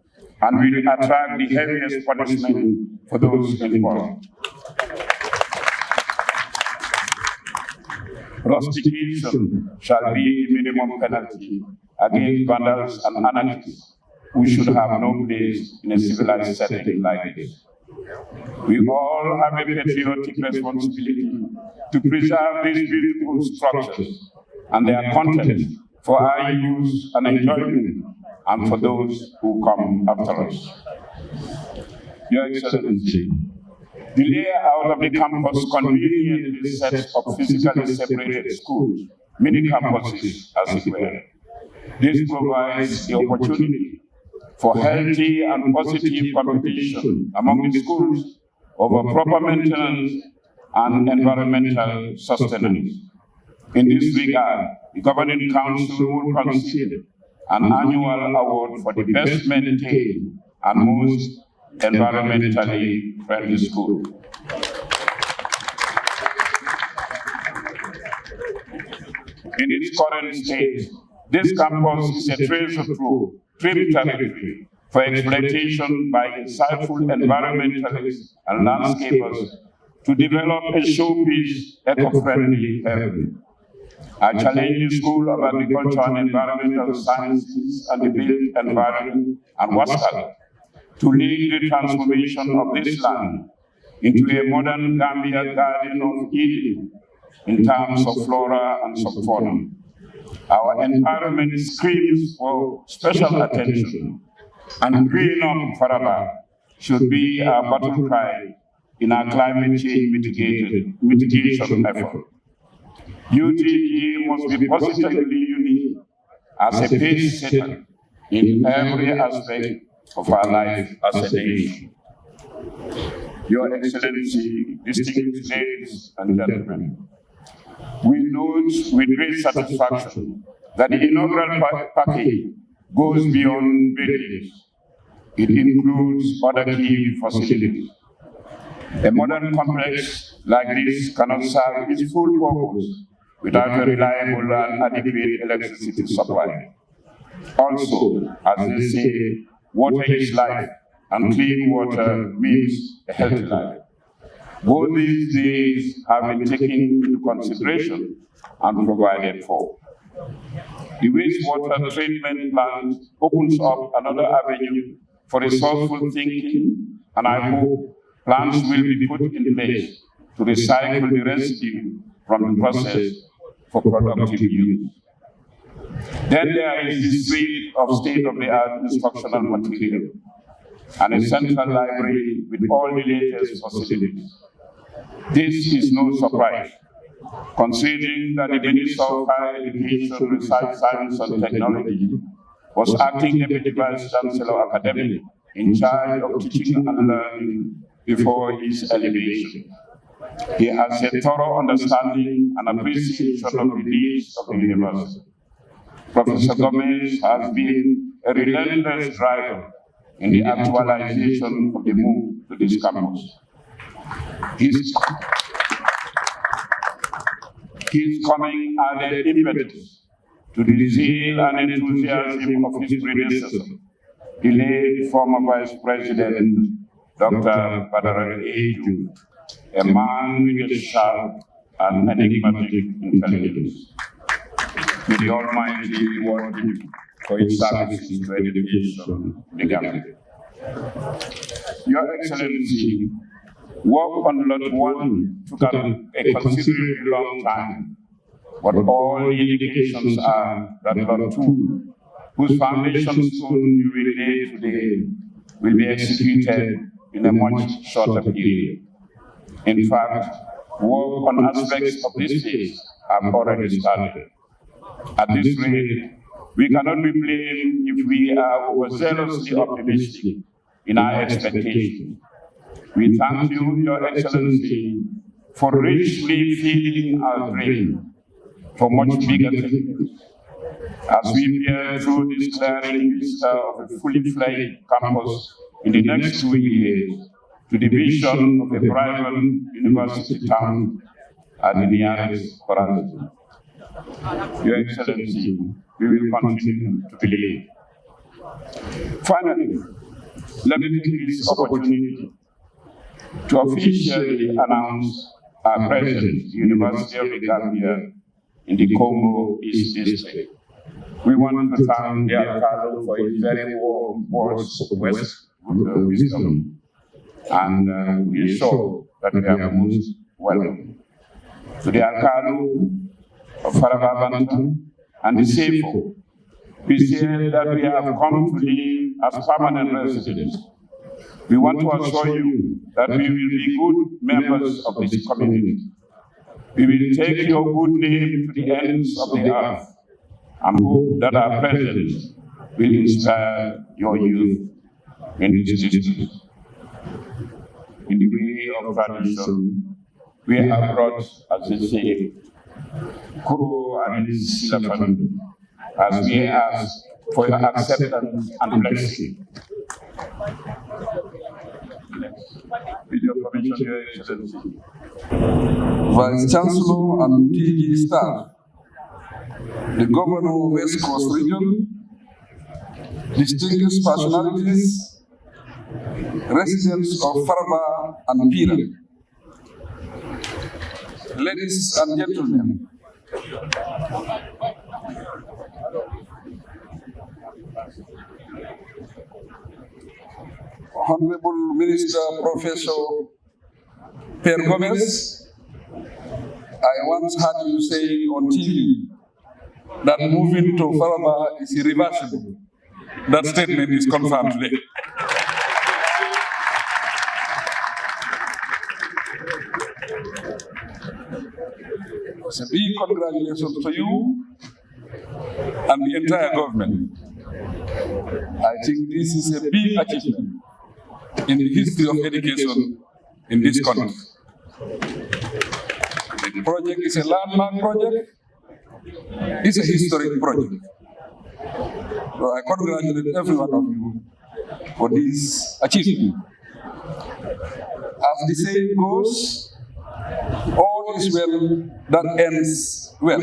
and will attract the heaviest punishment for those involved. Rustication shall be the minimum penalty against vandals and anarchists who should have no place in a civilized setting like this. We all have a patriotic responsibility to preserve these beautiful structures and their content for our use and enjoyment and for those who come after us. Your Excellency, the layout of the campus conveniently sets of physically separated schools, mini campuses as it were. This provides the opportunity for healthy and positive competition among the schools over proper maintenance and environmental sustenance. In this regard, the Governing Council will consider an annual award for the best maintained and most environmentally friendly school. In its current state, this campus is a treasure trove, trim territory for exploitation by insightful environmentalists and landscapers to develop a showpiece eco-friendly haven. I challenge the School of Agriculture and Environmental Sciences and the Built Environment and WASCAL to lead the transformation of this land into a modern Gambia Garden of Eden in terms of flora and subfauna. Our environment screams for special attention, and green up Faraba should be our battle cry in our climate change mitigation effort. UTG must be positively unique as a pace setter in every aspect of our life as a nation. Your Excellency, distinguished ladies and gentlemen, we note with great satisfaction that the inaugural package goes beyond buildings. It includes other key facilities. A modern complex like this cannot serve its full purpose without a reliable and adequate electricity supply. Also, as they say, water is life, and clean water means a healthy life. Both these things have been taken into consideration and provided for. The wastewater treatment plant opens up another avenue for resourceful thinking, and I hope plans will be put in place to recycle the residue from the process for productive use. Then there is the suite of state-of-the-art instructional material and a central library with all the latest facilities. This is no surprise, considering that the Minister of Higher Education, Research, Science and Technology was acting Deputy Vice Chancellor Academic in charge of teaching and learning before his elevation. He has a thorough understanding and appreciation of the needs of the university. Professor Gomez has been a relentless driver in the actualization of the move to this campus. His coming added impetus to the zeal and enthusiasm of his predecessor, the late former Vice President, Dr. Badara Eju, a man with a sharp and enigmatic intelligence. May the Almighty reward him for his services to education in the Gambia. Your Excellency, work on Lot 1 took a considerably long time, but all indications are that Lot 2, whose foundation stone you will lay today, will be executed in a much shorter period. In fact, work on aspects of this phase have already started. At this rate, we cannot be blamed if we are overzealously optimistic in our expectations. We thank you, Your Excellency, for richly feeding our dream for much bigger things. As we peer through this clearing vista of a fully fledged campus in the next 2 years to the vision of a vibrant university town at the nearest horizon. Your Excellency, we will continue to believe. Finally, let me take this opportunity to officially announce our presence, University of the Gambia, in the Congo East District. We want to thank the Alcalde for his very warm words of wisdom, and we are sure that we are most welcome. To the Alcalde of Faraba Banta and the CFO, we say that we have come to live as permanent residents. We want to assure you that we will be good members of this community. We will take your good name to the ends of the earth and hope that our presence will inspire your youth in this district. In the way of tradition, we have brought, as they say, Kuro and Silafan, as we ask for your acceptance and blessing. With your permission, Your Excellency. Vice Chancellor and UTG staff, the Governor of West Coast Region, distinguished personalities, residents of Faraba and Pira, ladies and gentlemen, Honorable Minister Professor Per Gomez, I once heard you saying on TV that moving to Faraba is irreversible. That statement is confirmed today. So big congratulations to you and the entire government. I think this is a big achievement in the history of education in this country. The project is a landmark project. It's a historic project. So I congratulate every one of you for this achievement. I As the saying goes, all is well that ends well.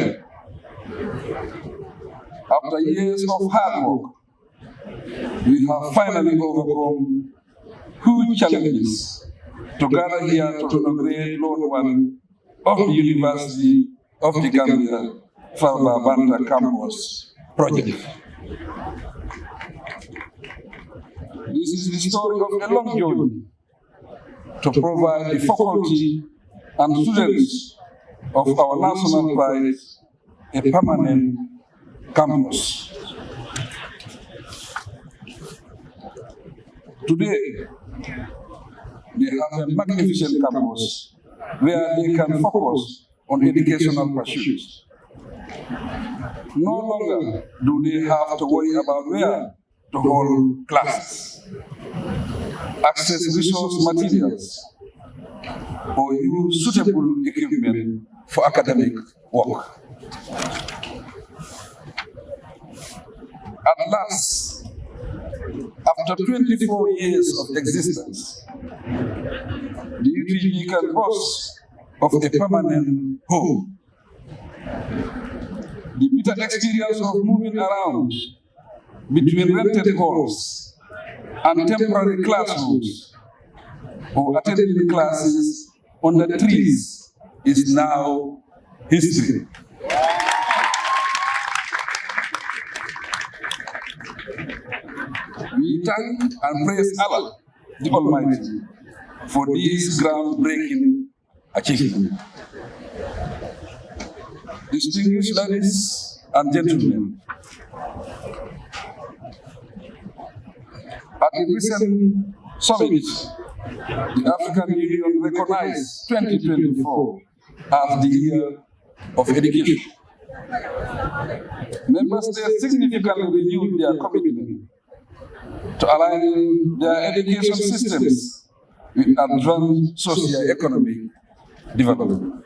After years of hard work, we have finally overcome huge challenges to gather here to inaugurate Lone One of the University of the Gambia Faraba Banta campus project. This is the story of a long journey to provide the faculty and students of our national pride a permanent campus. Today, they have a magnificent campus where they can focus on educational pursuits. No longer do they have to worry about where to hold classes, access resource materials, or use suitable equipment for academic work. At last, after 24 years of existence, the UTG can boast of a permanent home. The bitter experience of moving around between rented halls and temporary classrooms or attending classes under trees is now history. We thank and praise Allah, the Almighty, for this groundbreaking achievement. Distinguished ladies and gentlemen, at the recent summit, the African Union recognized 2024 as the year of education. Member states significantly renewed their commitment to aligning their education systems with advanced socio-economic development.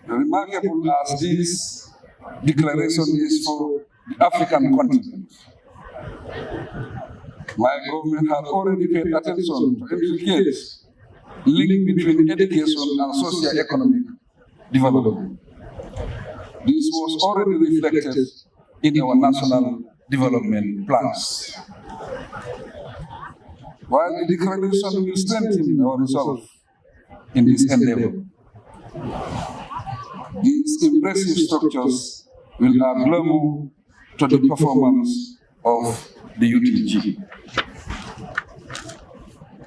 Remarkable as this declaration is for the African continent, my government has already paid attention to implicate link between education and socio-economic development. This was already reflected in our national development plans. While the declaration will strengthen our resolve in this endeavor, these impressive structures will add glamour to the performance of the UTG.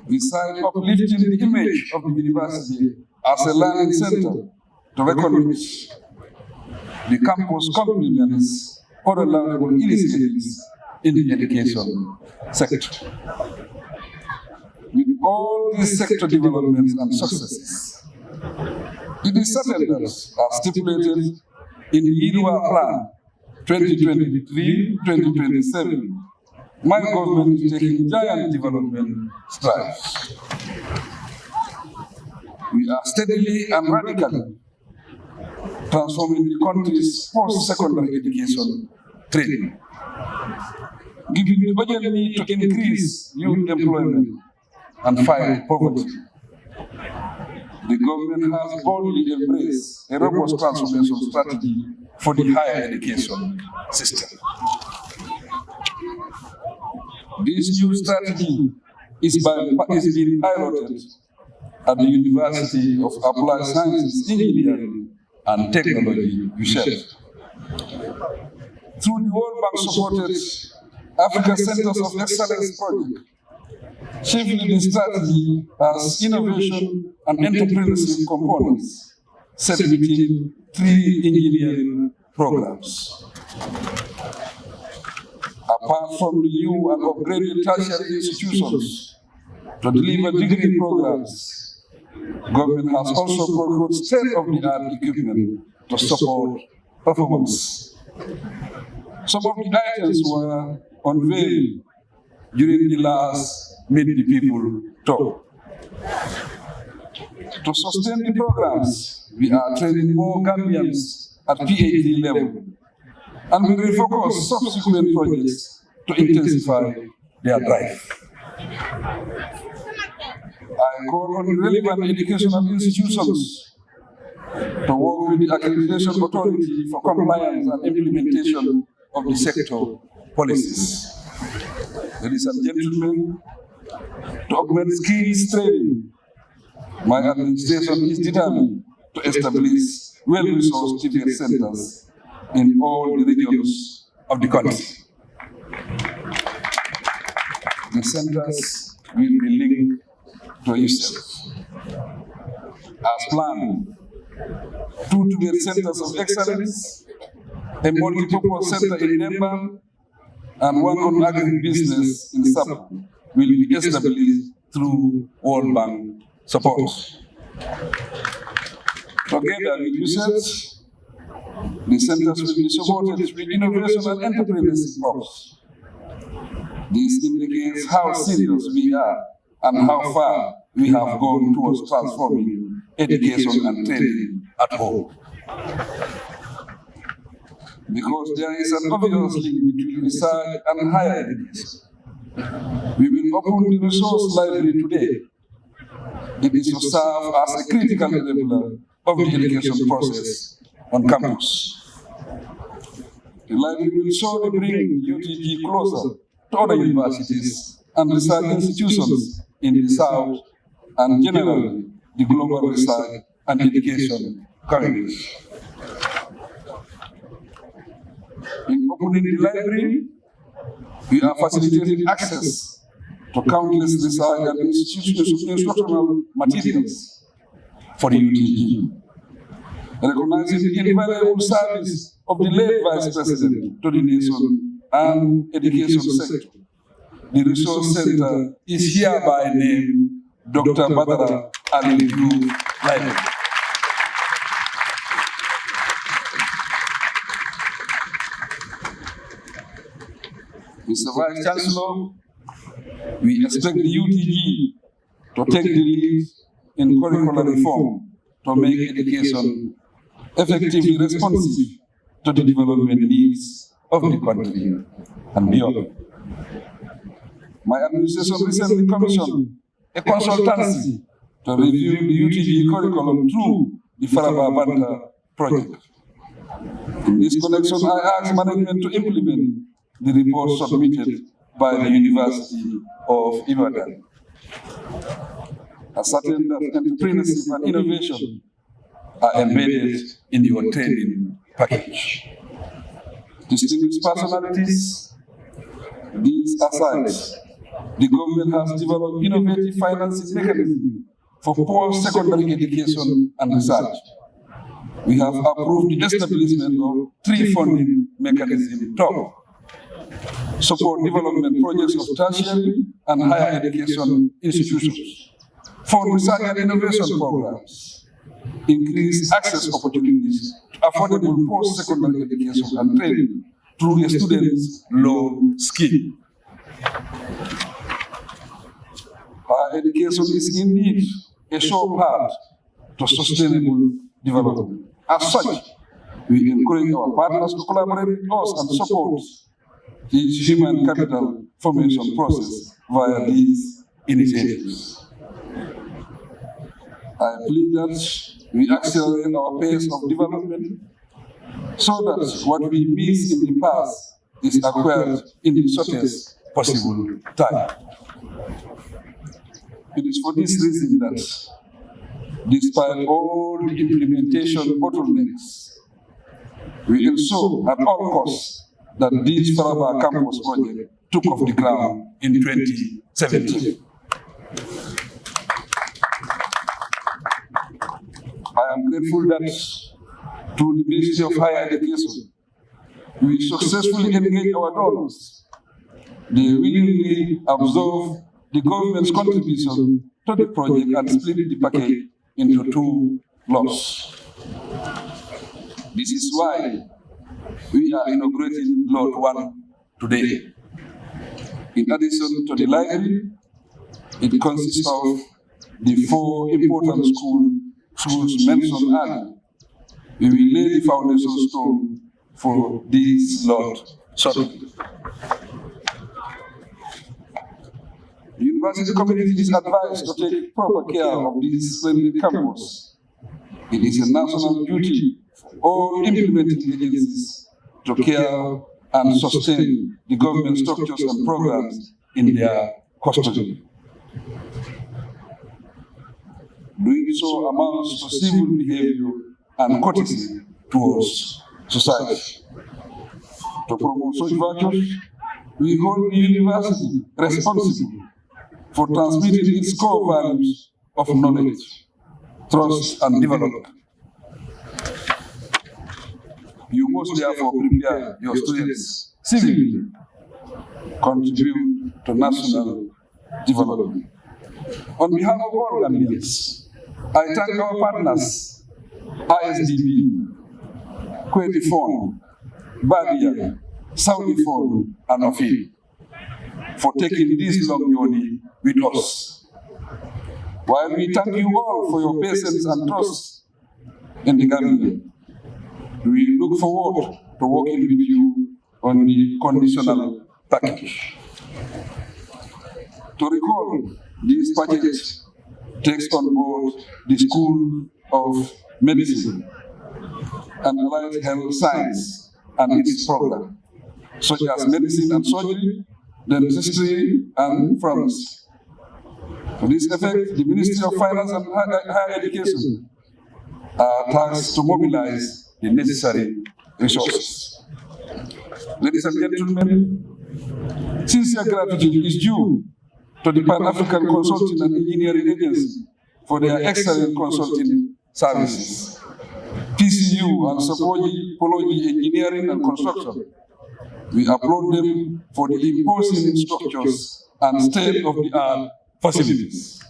Besides uplifting the image of the university as a learning center to reckon with, the campus complements other laudable initiatives in the education sector. With all these sector developments and successes, it is certain that, as stipulated in the IDUA Plan 2023-2027, my government is taking giant development strides. We are steadily and radically transforming the country's post-secondary education training, giving the urgent need to increase youth employment and fight poverty. The government has boldly embraced a robust transformation strategy for the higher education system. This new strategy is being piloted at the University of Applied Sciences, Engineering and Technology, USET. Through the World Bank-supported Africa Centers of Excellence project, chiefly the strategy has innovation and entrepreneurship components set within 3 engineering programs. Apart from the new and upgraded tertiary institutions to deliver degree programs, government has also procured state-of-the-art equipment to support performance. Some of the items were unveiled during the last Meet the People talk. To sustain the programs, we are training more Gambians at PhD level, and we will focus subsequent projects to intensify their drive. I call on relevant educational institutions to work with the Accreditation Authority for compliance and implementation of the sector policies. Ladies and gentlemen, to augment skills training, my administration is determined to establish well-resourced TVET centers in all the regions of the country. The centers will be linked to USEF. As planned, 2 TVET centers of excellence, a multi-purpose center in Denver, and 1 on agribusiness in Sapa will be established through World Bank support. Together with research, the centers will be supported with innovation and entrepreneurship hubs. This indicates how serious we are and how far we have gone towards transforming education and training at home. Because there is an obvious link between research and higher education. We will open the resource library today. It is to serve as a critical enabler of the education process on campus. The library will surely bring UTG closer to other universities and research institutions in the South and generally the global research and education community. In opening the library, we are facilitating access to countless research and instructional materials for the UTG, recognizing the invaluable service of the late Vice President to the nation and education sector. The Resource Center is hereby named Dr. Badara Aliyu Library. Mr. Vice Chancellor, we expect the UTG to take the lead in curricular reform to make education effectively responsive to the development needs of the country and beyond. My administration recently commissioned a consultancy to review the UTG curriculum through the Faraba Banta project. In this connection, I asked management to implement the report submitted by the University of Ibadan. Ascertain that entrepreneurship and innovation are embedded in your training package. Distinguished personalities, these aside, the government has developed innovative financing mechanisms for post-secondary education and research. We have approved the establishment of 3 funding mechanisms to support development projects of tertiary and higher education institutions, fund research and innovation programs, increase access opportunities to affordable post-secondary education and training through a student's loan scheme. Higher education is indeed a sure path to sustainable development. As such, we encourage our partners to collaborate with us and support this human capital formation process via these initiatives. I plead that we accelerate our pace of development so that what we missed in the past is acquired in the shortest possible time. It is for this reason that, despite all the implementation bottlenecks, we ensure at all costs that this Faraba campus project took off the ground in 2017. I am grateful that through the Ministry of Higher Education, we successfully engaged our donors. They willingly absorbed the government's contribution to the project and split the package into 2 lots. This is why we are inaugurating Lot 1 today. In addition to the library, it consists of the 4 important schools mentioned earlier. We will lay the foundation stone for this lot shortly. The university community is advised to take proper care of this splendid campus. It is a national duty for all implementing agencies to care and sustain the government structures and programs in their custody. Doing so amounts to civil behavior and courtesy towards society. To promote such virtues, we hold the university responsible for transmitting its core values of knowledge, trust, and development. You must therefore prepare your students civilly, contribute to national development. On behalf of all Gambians, I thank our partners, ISDB, Kweti Fund, Badia, Saudi Fund, and Ofi, for taking this long journey with us. While we thank you all for your patience and trust in the Gambia, we look forward to working with you on the conditional package. To recall, this package takes on board the School of Medicine and Allied Health Science and its program, such as medicine and surgery, dentistry, and pharmacy. To this effect, the Ministry of Finance and Higher Education are tasked to mobilize the necessary resources. Ladies and gentlemen, sincere gratitude is due to the Pan-African Consulting and Engineering Agency for their excellent consulting services. PCU and Sopoji Pology Engineering and Construction, we applaud them for the imposing structures and state-of-the-art facilities.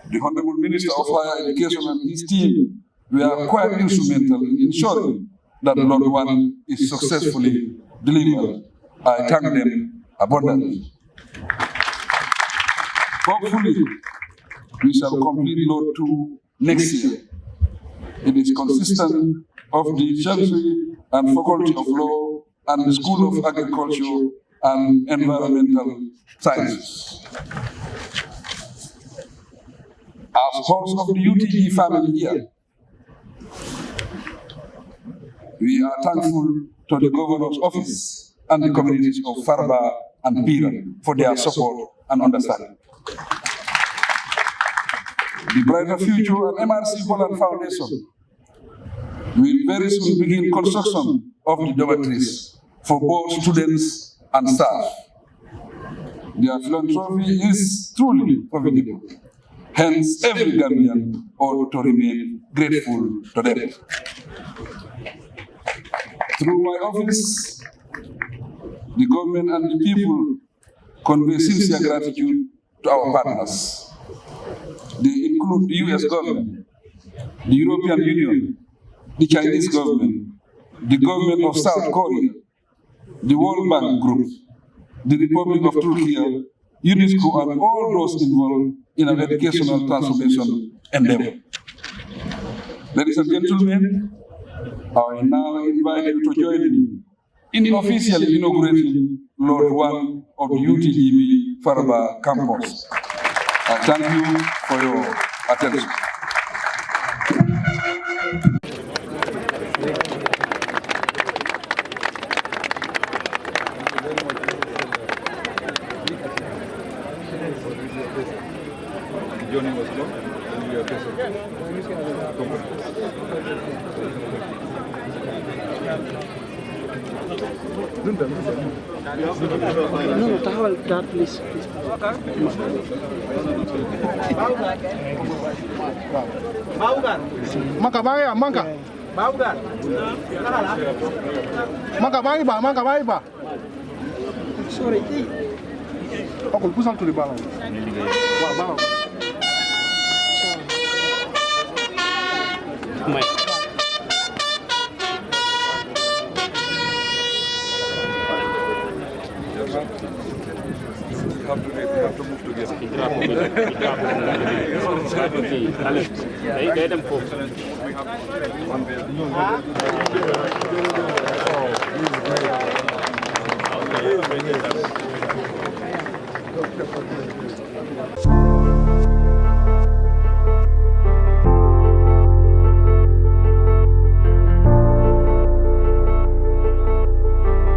The Honorable Minister of Higher Education and his team were quite instrumental in ensuring that Lot 1 is successfully delivered. I thank them abundantly. Hopefully, we shall complete Lot 2 next year. It is consistent of the Chancery and Faculty of Law and the School of Agriculture and Environmental Sciences. As host of the UTG family here, we are thankful to the Governor's Office and the communities of Faraba and Piran for their support and understanding. The Brighter Future and MRC Holland Foundation will very soon begin construction of the dormitories for both students and staff. Their philanthropy is truly profitable. Hence, every Gambian ought to remain grateful to them. Through my office, the government and the people convey sincere gratitude to our partners. They include the US government, the European Union, the Chinese government, the government of South Korea, the World Bank Group, the Republic of Turkey, UNESCO, and all those involved in an educational transformation endeavor. Ladies and gentlemen, I now invite you to join me in officially inaugurating Lot 1 of the UTG Faraba campus. I thank you for your attention. Johnny was gone, and we are No, taxawal daar please. Mangga bang ya, mangga. Baugan. Mangga bang ba. Sorry. Aku pusang tu di bawah. Wah, bawah. We have to move together. They them folks. We have one there. Dr.